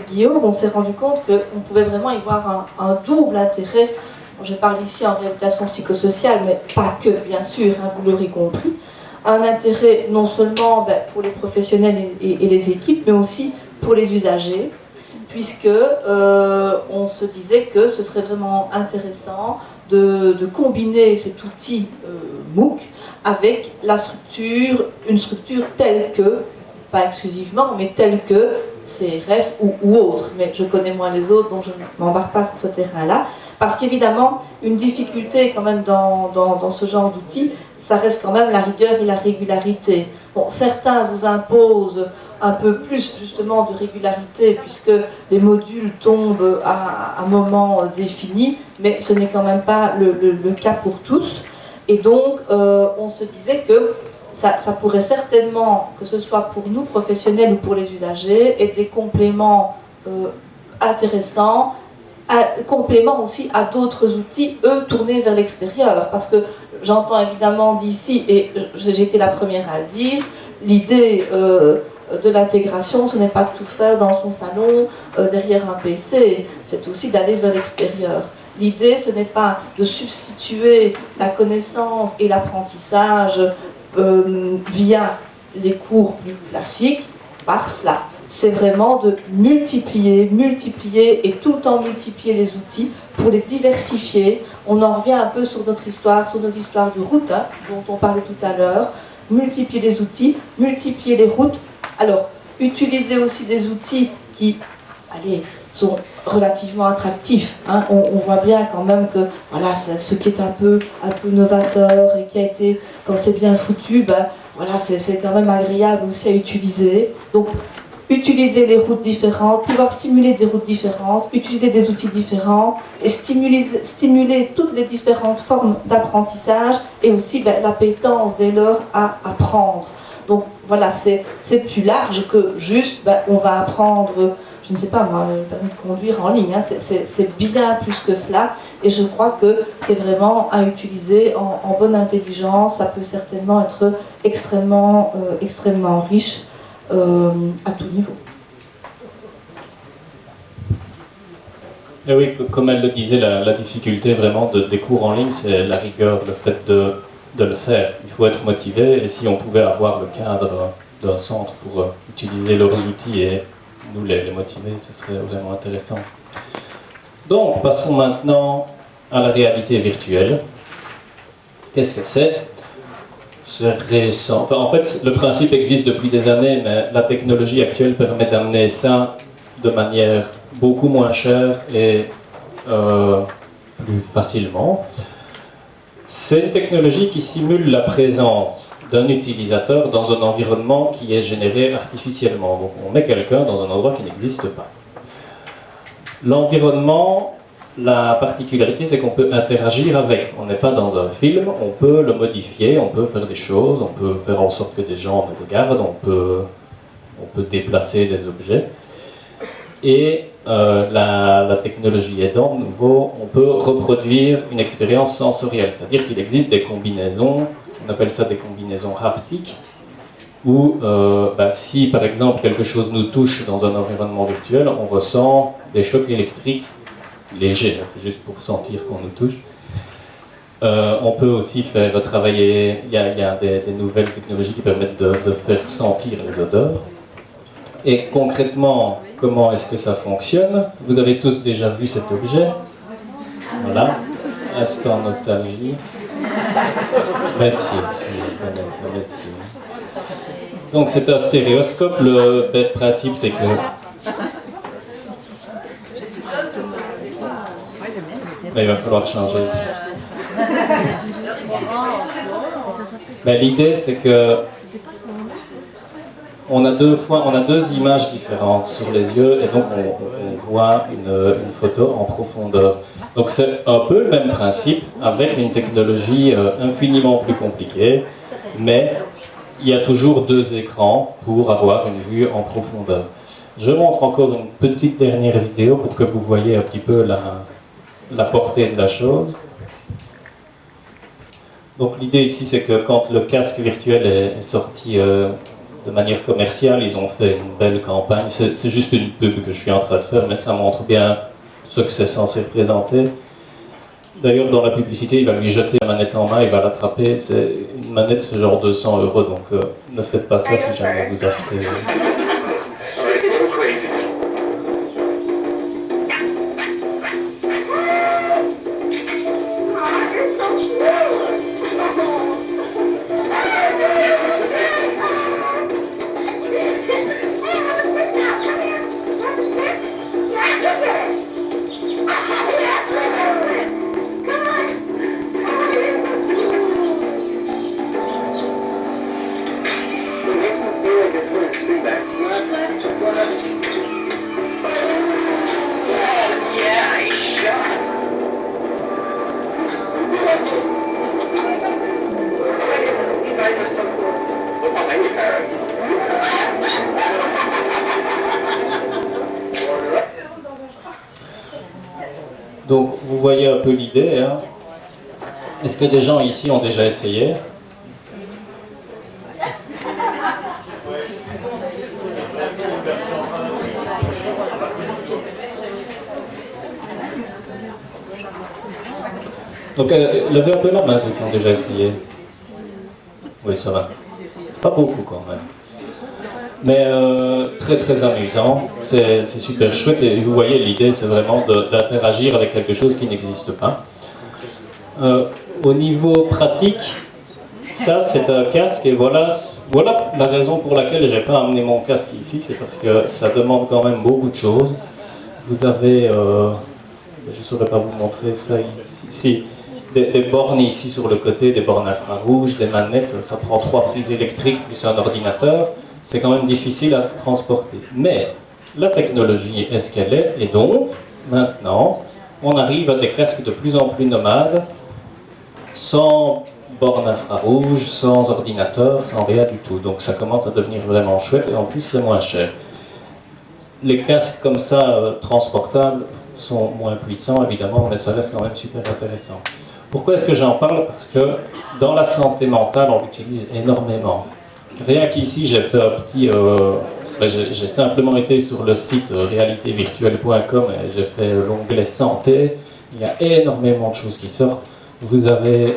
Guillaume, on s'est rendu compte qu'on pouvait vraiment y voir un double intérêt. Bon, je parle ici en réhabilitation psychosociale, mais pas que, bien sûr, hein, vous l'aurez compris. Un intérêt non seulement pour les professionnels et les équipes, mais aussi pour les usagers, puisque on se disait que ce serait vraiment intéressant de combiner cet outil MOOC avec une structure telle que, pas exclusivement, mais telle que CRF ou autre. Mais je connais moins les autres, donc je ne m'embarque pas sur ce terrain-là. Parce qu'évidemment, une difficulté quand même dans ce genre d'outils, ça reste quand même la rigueur et la régularité. Bon, certains vous imposent un peu plus justement de régularité puisque les modules tombent à un moment défini, mais ce n'est quand même pas le cas pour tous. Et donc, on se disait que ça pourrait certainement, que ce soit pour nous professionnels ou pour les usagers, être des compléments intéressants, complément aussi à d'autres outils, eux, tournés vers l'extérieur. Parce que j'entends évidemment d'ici, et j'ai été la première à le dire, l'idée de l'intégration, ce n'est pas de tout faire dans son salon, derrière un PC, c'est aussi d'aller vers l'extérieur. L'idée, ce n'est pas de substituer la connaissance et l'apprentissage via les cours plus classiques par cela. C'est vraiment de multiplier et tout le temps multiplier les outils pour les diversifier. On en revient un peu sur notre histoire, sur nos histoires de routes, hein, dont on parlait tout à l'heure. Multiplier les outils, multiplier les routes. Alors, utiliser aussi des outils qui, sont relativement attractifs. Hein. On voit bien quand même que voilà, ce qui est un peu novateur et qui a été, quand c'est bien foutu, c'est quand même agréable aussi à utiliser. Donc, utiliser les routes différentes, pouvoir stimuler des routes différentes, utiliser des outils différents et stimuler toutes les différentes formes d'apprentissage et aussi l'appétence dès lors à apprendre. Donc voilà, c'est plus large que juste on va apprendre, je ne sais pas moi, le permis de conduire en ligne, hein, c'est bien plus que cela et je crois que c'est vraiment à utiliser en bonne intelligence. Ça peut certainement être extrêmement riche à tout niveau. Et oui, comme elle le disait, la difficulté vraiment des cours en ligne, c'est la rigueur, le fait de le faire. Il faut être motivé et si on pouvait avoir le cadre d'un centre pour utiliser leurs outils et nous les motiver, ce serait vraiment intéressant. Donc, passons maintenant à la réalité virtuelle. Qu'est-ce que c'est ? C'est récent. Enfin, en fait, le principe existe depuis des années, mais la technologie actuelle permet d'amener ça de manière beaucoup moins chère et plus facilement. C'est une technologie qui simule la présence d'un utilisateur dans un environnement qui est généré artificiellement. Donc, on met quelqu'un dans un endroit qui n'existe pas. L'environnement, la particularité, c'est qu'on peut interagir avec. On n'est pas dans un film, on peut le modifier, on peut faire des choses, on peut faire en sorte que des gens nous regardent, on peut déplacer des objets. Et la technologie aidant, de nouveau, on peut reproduire une expérience sensorielle, c'est-à-dire qu'il existe des combinaisons, on appelle ça des combinaisons haptiques, où si par exemple quelque chose nous touche dans un environnement virtuel, on ressent des chocs électriques légers, c'est juste pour sentir qu'on nous touche. On peut aussi faire travailler, il y a des nouvelles technologies qui permettent de faire sentir les odeurs. Et concrètement, comment est-ce que ça fonctionne? Vous avez tous déjà vu cet objet. Voilà, instant nostalgie. Messieurs, si vous connaissez, messieurs. Donc c'est un stéréoscope, le bête principe c'est que... Mais il va falloir changer ici. Mais l'idée c'est que on a deux images différentes sur les yeux et donc on voit une photo en profondeur. Donc c'est un peu le même principe avec une technologie infiniment plus compliquée, mais il y a toujours deux écrans pour avoir une vue en profondeur. Je montre encore une petite dernière vidéo pour que vous voyez un petit peu la portée de la chose. Donc l'idée ici c'est que quand le casque virtuel est sorti de manière commerciale, ils ont fait une belle campagne. C'est juste une pub que je suis en train de faire, mais ça montre bien ce que c'est censé représenter. D'ailleurs, dans la publicité, il va lui jeter la manette en main, il va l'attraper. C'est une manette, c'est genre 200 €, donc ne faites pas ça si jamais vous achetez. Donc vous voyez un peu l'idée. Hein. Est-ce que des gens ici ont déjà essayé? Donc levez un peu la main ceux qui ont déjà essayé. Oui, ça va. C'est pas beaucoup quand même. Mais très très amusant, c'est super chouette et vous voyez l'idée c'est vraiment d'interagir avec quelque chose qui n'existe pas. Au niveau pratique, ça c'est un casque et voilà la raison pour laquelle j'ai pas amené mon casque ici, c'est parce que ça demande quand même beaucoup de choses. Vous avez, je ne saurais pas vous montrer ça ici, des bornes ici sur le côté, des bornes infrarouges, des manettes, ça prend 3 prises électriques plus un ordinateur. C'est quand même difficile à transporter. Mais la technologie est ce qu'elle est, et donc, maintenant, on arrive à des casques de plus en plus nomades, sans borne infrarouge, sans ordinateur, sans rien du tout. Donc ça commence à devenir vraiment chouette, et en plus c'est moins cher. Les casques comme ça, transportables, sont moins puissants évidemment, mais ça reste quand même super intéressant. Pourquoi est-ce que j'en parle? Parce que dans la santé mentale, on l'utilise énormément. Rien qu'ici, j'ai fait un petit... j'ai simplement été sur le site realitévirtuelle.com et j'ai fait l'onglet santé. Il y a énormément de choses qui sortent. Vous avez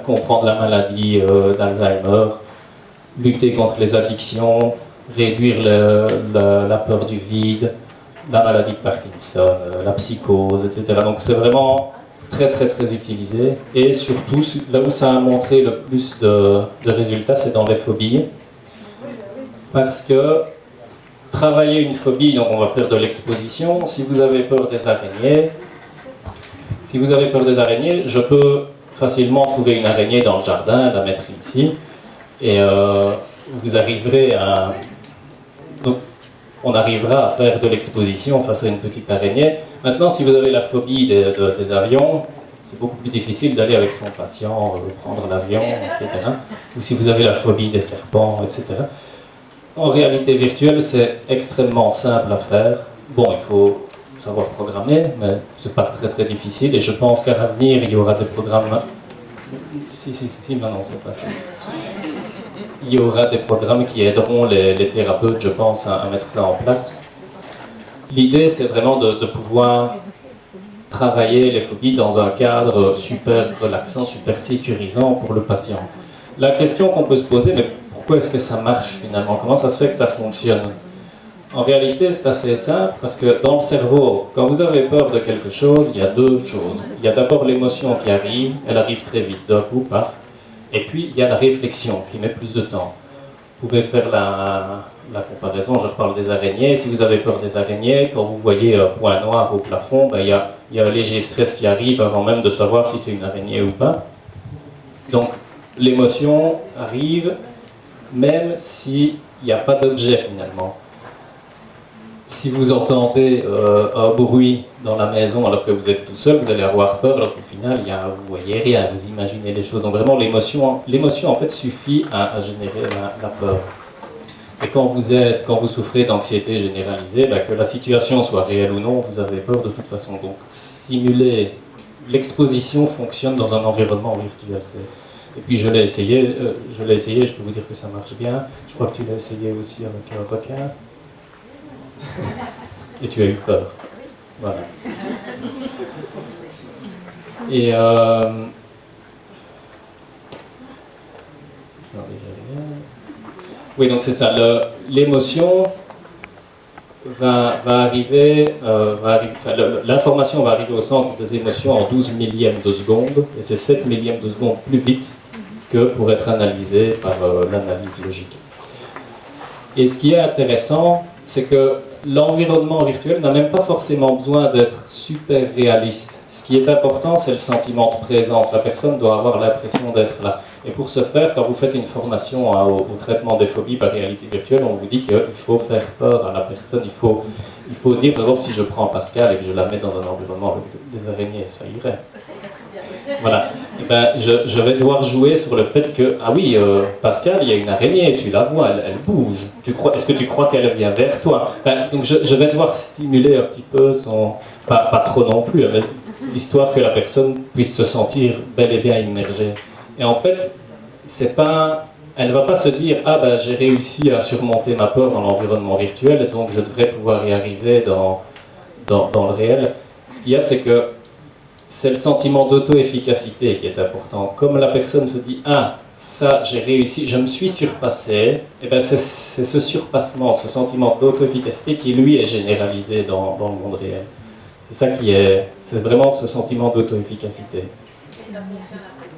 comprendre la maladie d'Alzheimer, lutter contre les addictions, réduire la peur du vide, la maladie de Parkinson, la psychose, etc. Donc c'est vraiment très très très utilisé, et surtout là où ça a montré le plus de résultats, c'est dans les phobies, parce que travailler une phobie, donc on va faire de l'exposition. Si vous avez peur des araignées, je peux facilement trouver une araignée dans le jardin, la mettre ici, et vous arriverez à... Donc, on arrivera à faire de l'exposition face à une petite araignée. Maintenant, si vous avez la phobie des avions, c'est beaucoup plus difficile d'aller avec son patient, prendre l'avion, etc. Ou si vous avez la phobie des serpents, etc. En réalité virtuelle, c'est extrêmement simple à faire. Bon, il faut savoir programmer, mais c'est pas très très difficile. Et je pense qu'à l'avenir, il y aura des programmes... Si, maintenant c'est facile. Il y aura des programmes qui aideront les thérapeutes, je pense, à mettre ça en place. L'idée, c'est vraiment de pouvoir travailler les phobies dans un cadre super relaxant, super sécurisant pour le patient. La question qu'on peut se poser, mais pourquoi est-ce que ça marche finalement? Comment ça se fait que ça fonctionne? En réalité, c'est assez simple, parce que dans le cerveau, quand vous avez peur de quelque chose, il y a deux choses. Il y a d'abord l'émotion qui arrive, elle arrive très vite, d'un coup, paf. Et puis, il y a la réflexion qui met plus de temps. Vous pouvez faire la comparaison, je reparle des araignées. Si vous avez peur des araignées, quand vous voyez un point noir au plafond, ben, il y a un léger stress qui arrive avant même de savoir si c'est une araignée ou pas. Donc, l'émotion arrive, même s'il n'y a pas d'objet finalement. Si vous entendez un bruit dans la maison alors que vous êtes tout seul, vous allez avoir peur, alors qu'au final, vous voyez rien, vous imaginez les choses. Donc vraiment, l'émotion en fait suffit à générer la peur. Et quand vous souffrez d'anxiété généralisée, ben, que la situation soit réelle ou non, vous avez peur de toute façon. Donc simuler l'exposition fonctionne dans un environnement virtuel. Et puis je l'ai essayé, je peux vous dire que ça marche bien. Je crois que tu l'as essayé aussi avec un requin. Et tu as eu peur. Voilà. Et oui, donc c'est ça. L'émotion va arriver, l'information va arriver au centre des émotions en 12 millièmes de seconde, et c'est 7 millièmes de seconde plus vite que pour être analysé par l'analyse logique. Et ce qui est intéressant, c'est que l'environnement virtuel n'a même pas forcément besoin d'être super réaliste. Ce qui est important, c'est le sentiment de présence. La personne doit avoir l'impression d'être là. Et pour ce faire, quand vous faites une formation au traitement des phobies par réalité virtuelle, on vous dit qu'il faut faire peur à la personne. Il faut dire, par exemple, si je prends Pascal et que je la mets dans un environnement avec des araignées, ça irait. Voilà. Et ben, je vais devoir jouer sur le fait que, ah oui, Pascal, il y a une araignée, tu la vois, elle bouge. Est-ce que tu crois qu'elle vient vers toi? Ben, donc je vais devoir stimuler un petit peu son... Pas trop non plus, mais histoire que la personne puisse se sentir bel et bien immergée. Et en fait, elle ne va pas se dire « Ah ben j'ai réussi à surmonter ma peur dans l'environnement virtuel, donc je devrais pouvoir y arriver dans le réel ». Ce qu'il y a, c'est que c'est le sentiment d'auto-efficacité qui est important. Comme la personne se dit « Ah, ça j'ai réussi, je me suis surpassé », et ben c'est ce surpassement, ce sentiment d'auto-efficacité qui lui est généralisé dans le monde réel. C'est ça c'est vraiment ce sentiment d'auto-efficacité. Et ça fonctionne après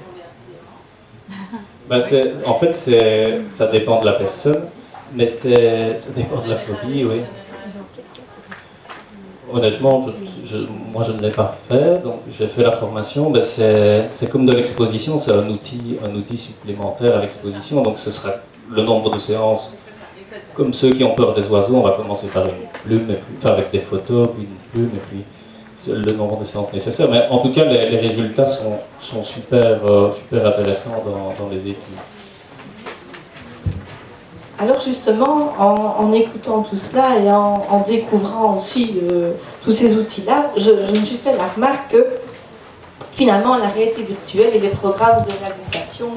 combien de séances? En fait, ça dépend de la personne, mais ça dépend de la phobie, oui. Honnêtement, moi je ne l'ai pas fait, donc j'ai fait la formation, mais c'est comme de l'exposition, c'est un outil supplémentaire à l'exposition, donc ce sera le nombre de séances. Comme ceux qui ont peur des oiseaux, on va commencer par une plume, avec des photos, puis une plume, et puis le nombre de séances nécessaires. Mais en tout cas, les résultats sont super intéressants dans les études. Alors justement, en écoutant tout cela et en découvrant aussi tous ces outils-là, je me suis fait la remarque que finalement la réalité virtuelle et les programmes de réhabilitation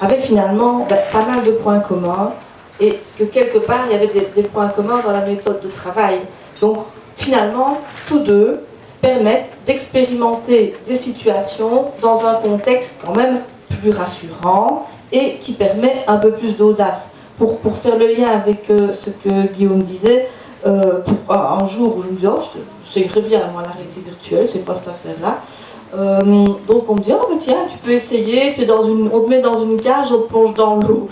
avaient finalement pas mal de points communs et que quelque part il y avait des points communs dans la méthode de travail. Donc finalement, tous deux permettent d'expérimenter des situations dans un contexte quand même plus rassurant et qui permet un peu plus d'audace. Pour faire le lien avec ce que Guillaume disait, un jour où je me dis, oh, je sais bien, moi, la réalité virtuelle, c'est pas cette affaire-là. Donc on me dit, oh, bah, tiens, tu peux essayer, on te met dans une cage, on te plonge dans l'eau.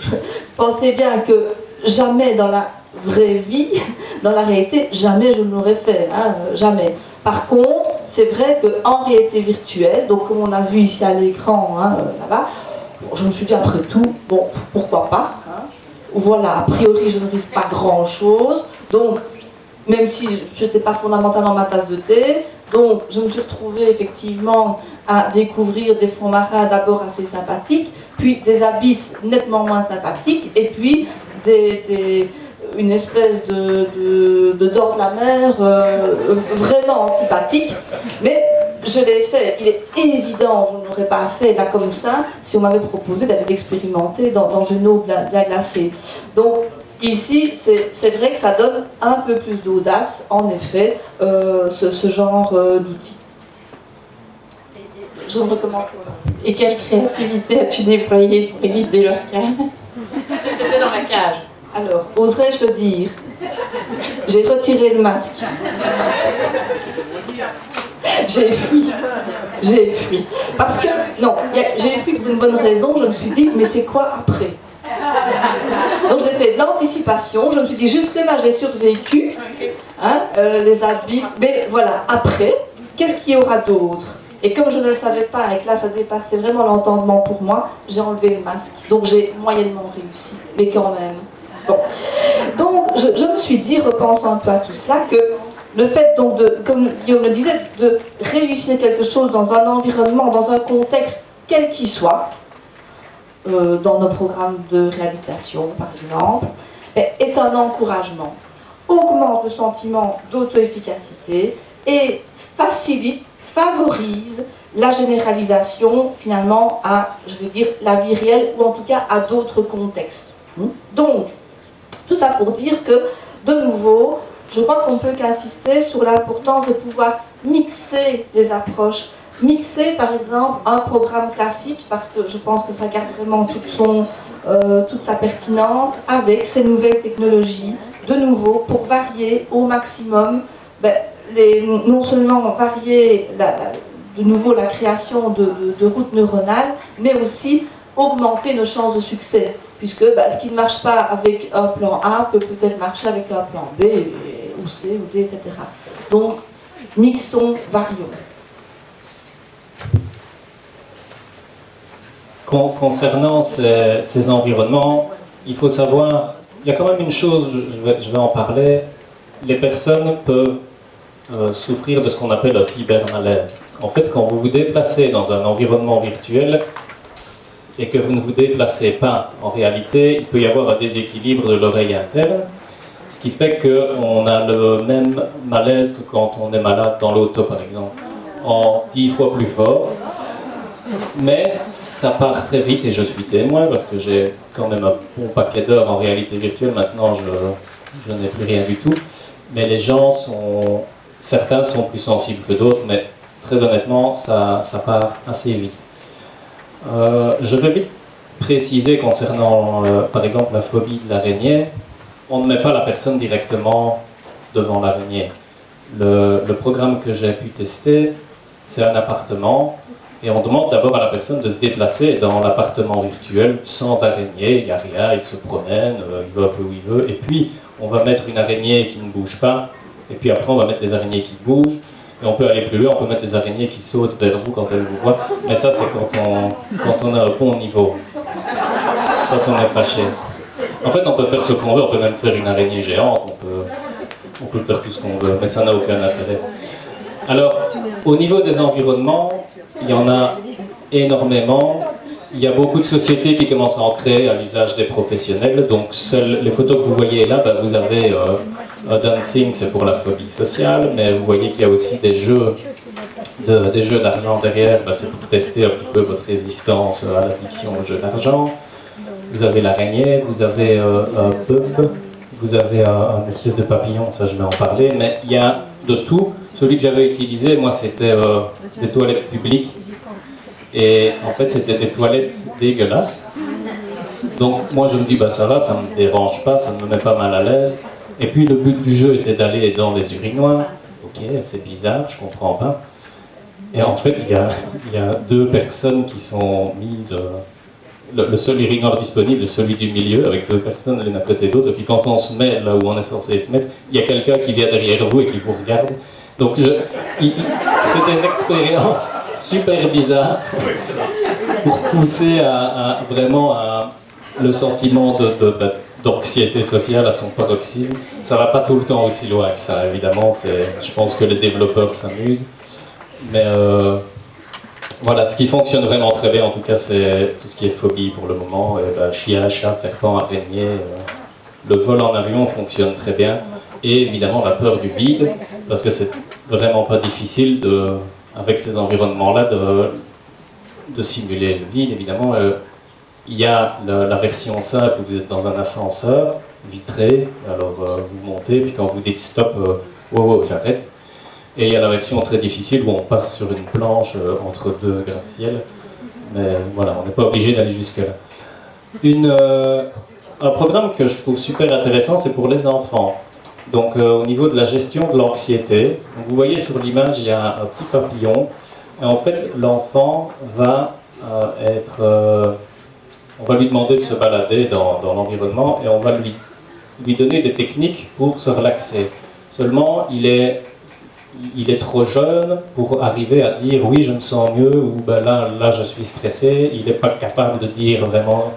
Pensez bien que jamais dans la vraie vie, dans la réalité, jamais je ne l'aurais fait, hein, jamais. Par contre, c'est vrai qu'en réalité virtuelle, donc comme on a vu ici à l'écran, hein, là-bas, je me suis dit, après tout, pourquoi pas, hein. Voilà, a priori, je ne risque pas grand-chose. Donc, même si je n'étais pas fondamentalement ma tasse de thé. Donc je me suis retrouvée effectivement à découvrir des fonds marins d'abord assez sympathiques, puis des abysses nettement moins sympathiques, et puis une espèce de dents de la mer vraiment antipathique. Mais je l'ai fait. Il est évident, je n'aurais pas fait là comme ça si on m'avait proposé d'aller l'expérimenter dans une eau bien glacée. Donc ici, c'est vrai que ça donne un peu plus d'audace, en effet, ce genre d'outils. Je recommence. Et quelle créativité as-tu déployée pour éviter leur cas? T'étais dans la cage. Alors, oserais-je le dire? J'ai retiré le masque. J'ai fui. Parce que, non, j'ai fui pour une bonne raison. Je me suis dit, mais c'est quoi après? Donc j'ai fait de l'anticipation. Je me suis dit, jusque-là, j'ai survécu. Hein, les abysses. Mais voilà, après, qu'est-ce qu'il y aura d'autre? Et comme je ne le savais pas et que là, ça dépassait vraiment l'entendement pour moi, j'ai enlevé le masque. Donc j'ai moyennement réussi. Mais quand même. Bon. Donc je me suis dit, repensant un peu à tout cela, que le fait donc comme Guillaume le disait, de réussir quelque chose dans un environnement, dans un contexte quel qu'il soit, dans nos programmes de réhabilitation par exemple, est un encouragement, augmente le sentiment d'auto-efficacité et favorise la généralisation finalement à, je veux dire, la vie réelle ou en tout cas à d'autres contextes. Donc, tout ça pour dire que, de nouveau, je crois qu'on ne peut qu'insister sur l'importance de pouvoir mixer les approches. Mixer, par exemple, un programme classique, parce que je pense que ça garde vraiment toute sa pertinence, avec ces nouvelles technologies, de nouveau, pour varier au maximum, non seulement varier de nouveau la création de routes neuronales, mais aussi augmenter nos chances de succès. Puisque ce qui ne marche pas avec un plan A peut peut-être marcher avec un plan B, ou C, ou D, etc. Donc, mixons, varions. Concernant ces environnements, il faut savoir, il y a quand même une chose, je vais en parler, les personnes peuvent souffrir de ce qu'on appelle un cybermalaise. En fait, quand vous vous déplacez dans un environnement virtuel, et que vous ne vous déplacez pas en réalité, il peut y avoir un déséquilibre de l'oreille interne, ce qui fait qu'on a le même malaise que quand on est malade dans l'auto par exemple, en 10 fois plus fort. Mais ça part très vite et je suis témoin parce que j'ai quand même un bon paquet d'heures en réalité virtuelle, maintenant je n'ai plus rien du tout. Mais les gens certains sont plus sensibles que d'autres, mais très honnêtement ça part assez vite. Je vais vite préciser concernant, par exemple, la phobie de l'araignée. On ne met pas la personne directement devant l'araignée. Le programme que j'ai pu tester, c'est un appartement, et on demande d'abord à la personne de se déplacer dans l'appartement virtuel sans araignée, il n'y a rien, il se promène, il va un peu où il veut, et puis on va mettre une araignée qui ne bouge pas, et puis après on va mettre des araignées qui bougent. Et on peut aller plus loin, on peut mettre des araignées qui sautent vers vous quand elles vous voient. Mais ça, c'est quand on a un bon niveau. Quand on est fâché. En fait, on peut faire ce qu'on veut, on peut même faire une araignée géante, on peut faire tout ce qu'on veut, mais ça n'a aucun intérêt. Alors, au niveau des environnements, il y en a énormément. Il y a beaucoup de sociétés qui commencent à en créer à l'usage des professionnels. Donc, seules les photos que vous voyez là, vous avez... dancing, c'est pour la phobie sociale, mais vous voyez qu'il y a aussi des jeux d'argent derrière, c'est pour tester un petit peu votre résistance à l'addiction aux jeux d'argent. Vous avez l'araignée, vous avez un bug, vous avez un espèce de papillon, ça je vais en parler, mais il y a de tout. Celui que j'avais utilisé, moi, c'était des toilettes publiques, et en fait, c'était des toilettes dégueulasses. Donc moi, je me dis, ça va, ça ne me dérange pas, ça ne me met pas mal à l'aise. Et puis le but du jeu était d'aller dans les urinoirs. Ok, c'est bizarre, je comprends pas. Et en fait, il y a deux personnes qui sont mises... le seul urinoir disponible est celui du milieu, avec deux personnes l'une à côté de l'autre. Et puis quand on se met là où on est censé se mettre, il y a quelqu'un qui vient derrière vous et qui vous regarde. Donc c'est des expériences super bizarres pour pousser vraiment à le sentiment d'anxiété sociale à son paroxysme. Ça va pas tout le temps aussi loin que ça, évidemment. Je pense que les développeurs s'amusent. Mais voilà, ce qui fonctionne vraiment très bien, en tout cas, c'est tout ce qui est phobie pour le moment. Chien, chat, serpent, araignée. Le vol en avion fonctionne très bien. Et évidemment, la peur du vide, parce que c'est vraiment pas difficile, avec ces environnements-là, de simuler le vide, évidemment. Il y a la version simple où vous êtes dans un ascenseur vitré, alors vous montez, puis quand vous dites stop, wow, j'arrête. Et il y a la version très difficile où on passe sur une planche entre deux gratte-ciel. Mais voilà, on n'est pas obligé d'aller jusque-là. Un programme que je trouve super intéressant, c'est pour les enfants. Donc au niveau de la gestion de l'anxiété, vous voyez sur l'image, il y a un petit papillon. Et en fait, l'enfant va on va lui demander de se balader dans l'environnement et on va lui donner des techniques pour se relaxer. Seulement, il est trop jeune pour arriver à dire oui, je me sens mieux, ou ben là je suis stressé. Il n'est pas capable de dire vraiment,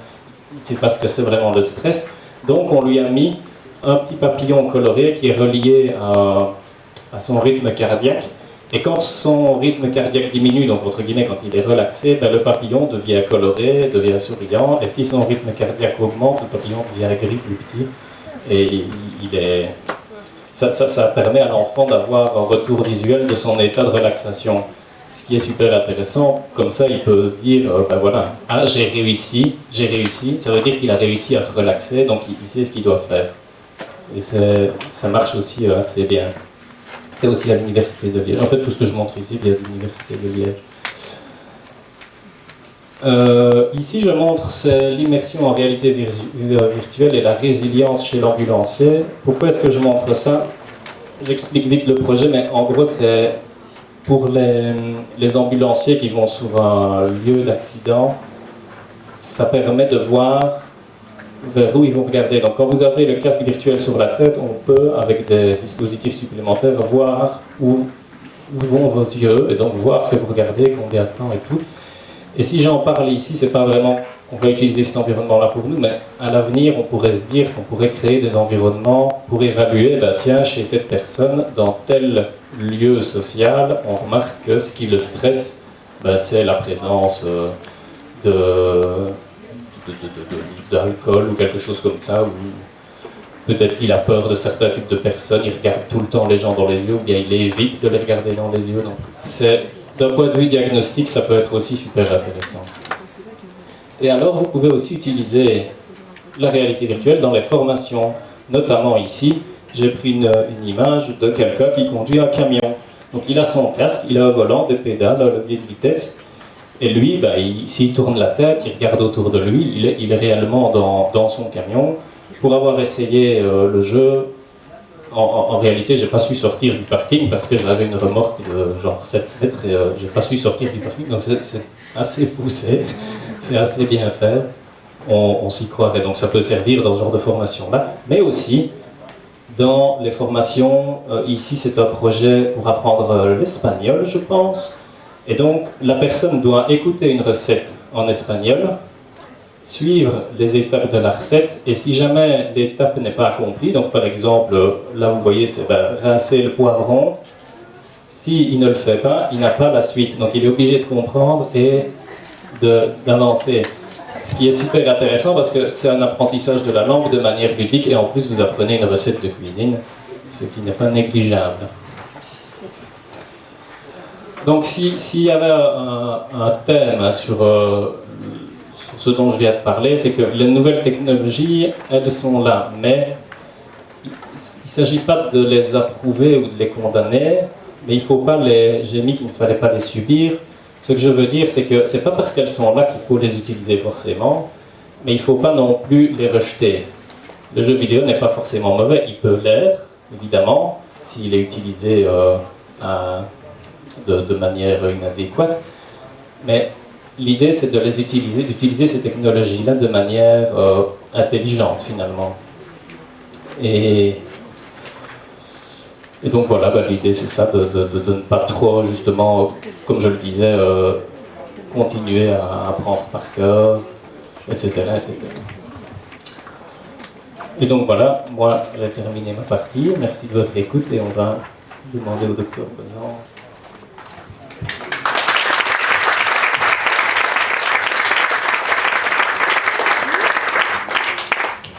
c'est parce que c'est vraiment le stress. Donc on lui a mis un petit papillon coloré qui est relié à son rythme cardiaque. Et quand son rythme cardiaque diminue, donc entre guillemets quand il est relaxé, ben le papillon devient coloré, devient souriant. Et si son rythme cardiaque augmente, le papillon devient gris, plus petit. Et ça permet à l'enfant d'avoir un retour visuel de son état de relaxation. Ce qui est super intéressant, comme ça il peut dire, ben voilà, ah, j'ai réussi, ça veut dire qu'il a réussi à se relaxer, donc il sait ce qu'il doit faire. Et ça marche aussi assez bien. C'est aussi à l'université de Liège. En fait, tout ce que je montre ici vient de l'université de Liège. Ici, je montre l'immersion en réalité virtuelle et la résilience chez l'ambulancier. Pourquoi est-ce que je montre ça? J'explique vite le projet, mais en gros, c'est pour les ambulanciers qui vont sur un lieu d'accident. Ça permet de voir vers où ils vont regarder. Donc quand vous avez le casque virtuel sur la tête, on peut, avec des dispositifs supplémentaires, voir où vont vos yeux, et donc voir ce que vous regardez, combien de temps et tout. Et si j'en parle ici, c'est pas vraiment qu'on va utiliser cet environnement-là pour nous, mais à l'avenir, on pourrait se dire qu'on pourrait créer des environnements pour évaluer, ben tiens, chez cette personne, dans tel lieu social, on remarque que ce qui le stresse, ben, c'est la présence d'alcool ou quelque chose comme ça, ou peut-être qu'il a peur de certains types de personnes, il regarde tout le temps les gens dans les yeux, ou bien il évite de les regarder dans les yeux. Donc d'un point de vue diagnostique, ça peut être aussi super intéressant. Et alors, vous pouvez aussi utiliser la réalité virtuelle dans les formations. Notamment ici, j'ai pris une image de quelqu'un qui conduit un camion. Donc il a son casque, il a un volant, des pédales, un levier de vitesse. Et lui, ben, s'il tourne la tête, il regarde autour de lui, il est réellement dans son camion. Pour avoir essayé le jeu, en réalité, j'ai pas su sortir du parking parce que j'avais une remorque de genre 7 mètres et j'ai pas su sortir du parking. Donc c'est assez poussé, c'est assez bien fait. On s'y croirait. Donc ça peut servir dans ce genre de formation-là. Mais aussi, dans les formations, ici c'est un projet pour apprendre l'espagnol, je pense. Et donc, la personne doit écouter une recette en espagnol, suivre les étapes de la recette, et si jamais l'étape n'est pas accomplie, donc par exemple, là vous voyez, c'est rincer le poivron, s'il ne le fait pas, il n'a pas la suite. Donc il est obligé de comprendre et d'avancer. Ce qui est super intéressant parce que c'est un apprentissage de la langue de manière ludique, et en plus vous apprenez une recette de cuisine, ce qui n'est pas négligeable. Donc s'il y avait un thème sur ce dont je viens de parler, c'est que les nouvelles technologies, elles sont là, mais il ne s'agit pas de les approuver ou de les condamner, mais il faut pas j'ai mis qu'il ne fallait pas les subir. Ce que je veux dire, c'est que c'est pas parce qu'elles sont là qu'il faut les utiliser forcément, mais il ne faut pas non plus les rejeter. Le jeu vidéo n'est pas forcément mauvais, il peut l'être, évidemment, s'il est utilisé de manière inadéquate, mais l'idée c'est de les utiliser, d'utiliser ces technologies-là de manière intelligente finalement. Et donc voilà, l'idée c'est ça, de ne pas trop justement, comme je le disais, continuer à apprendre par cœur, etc. etc. Et donc voilà, moi j'ai terminé ma partie. Merci de votre écoute et on va demander au docteur Besan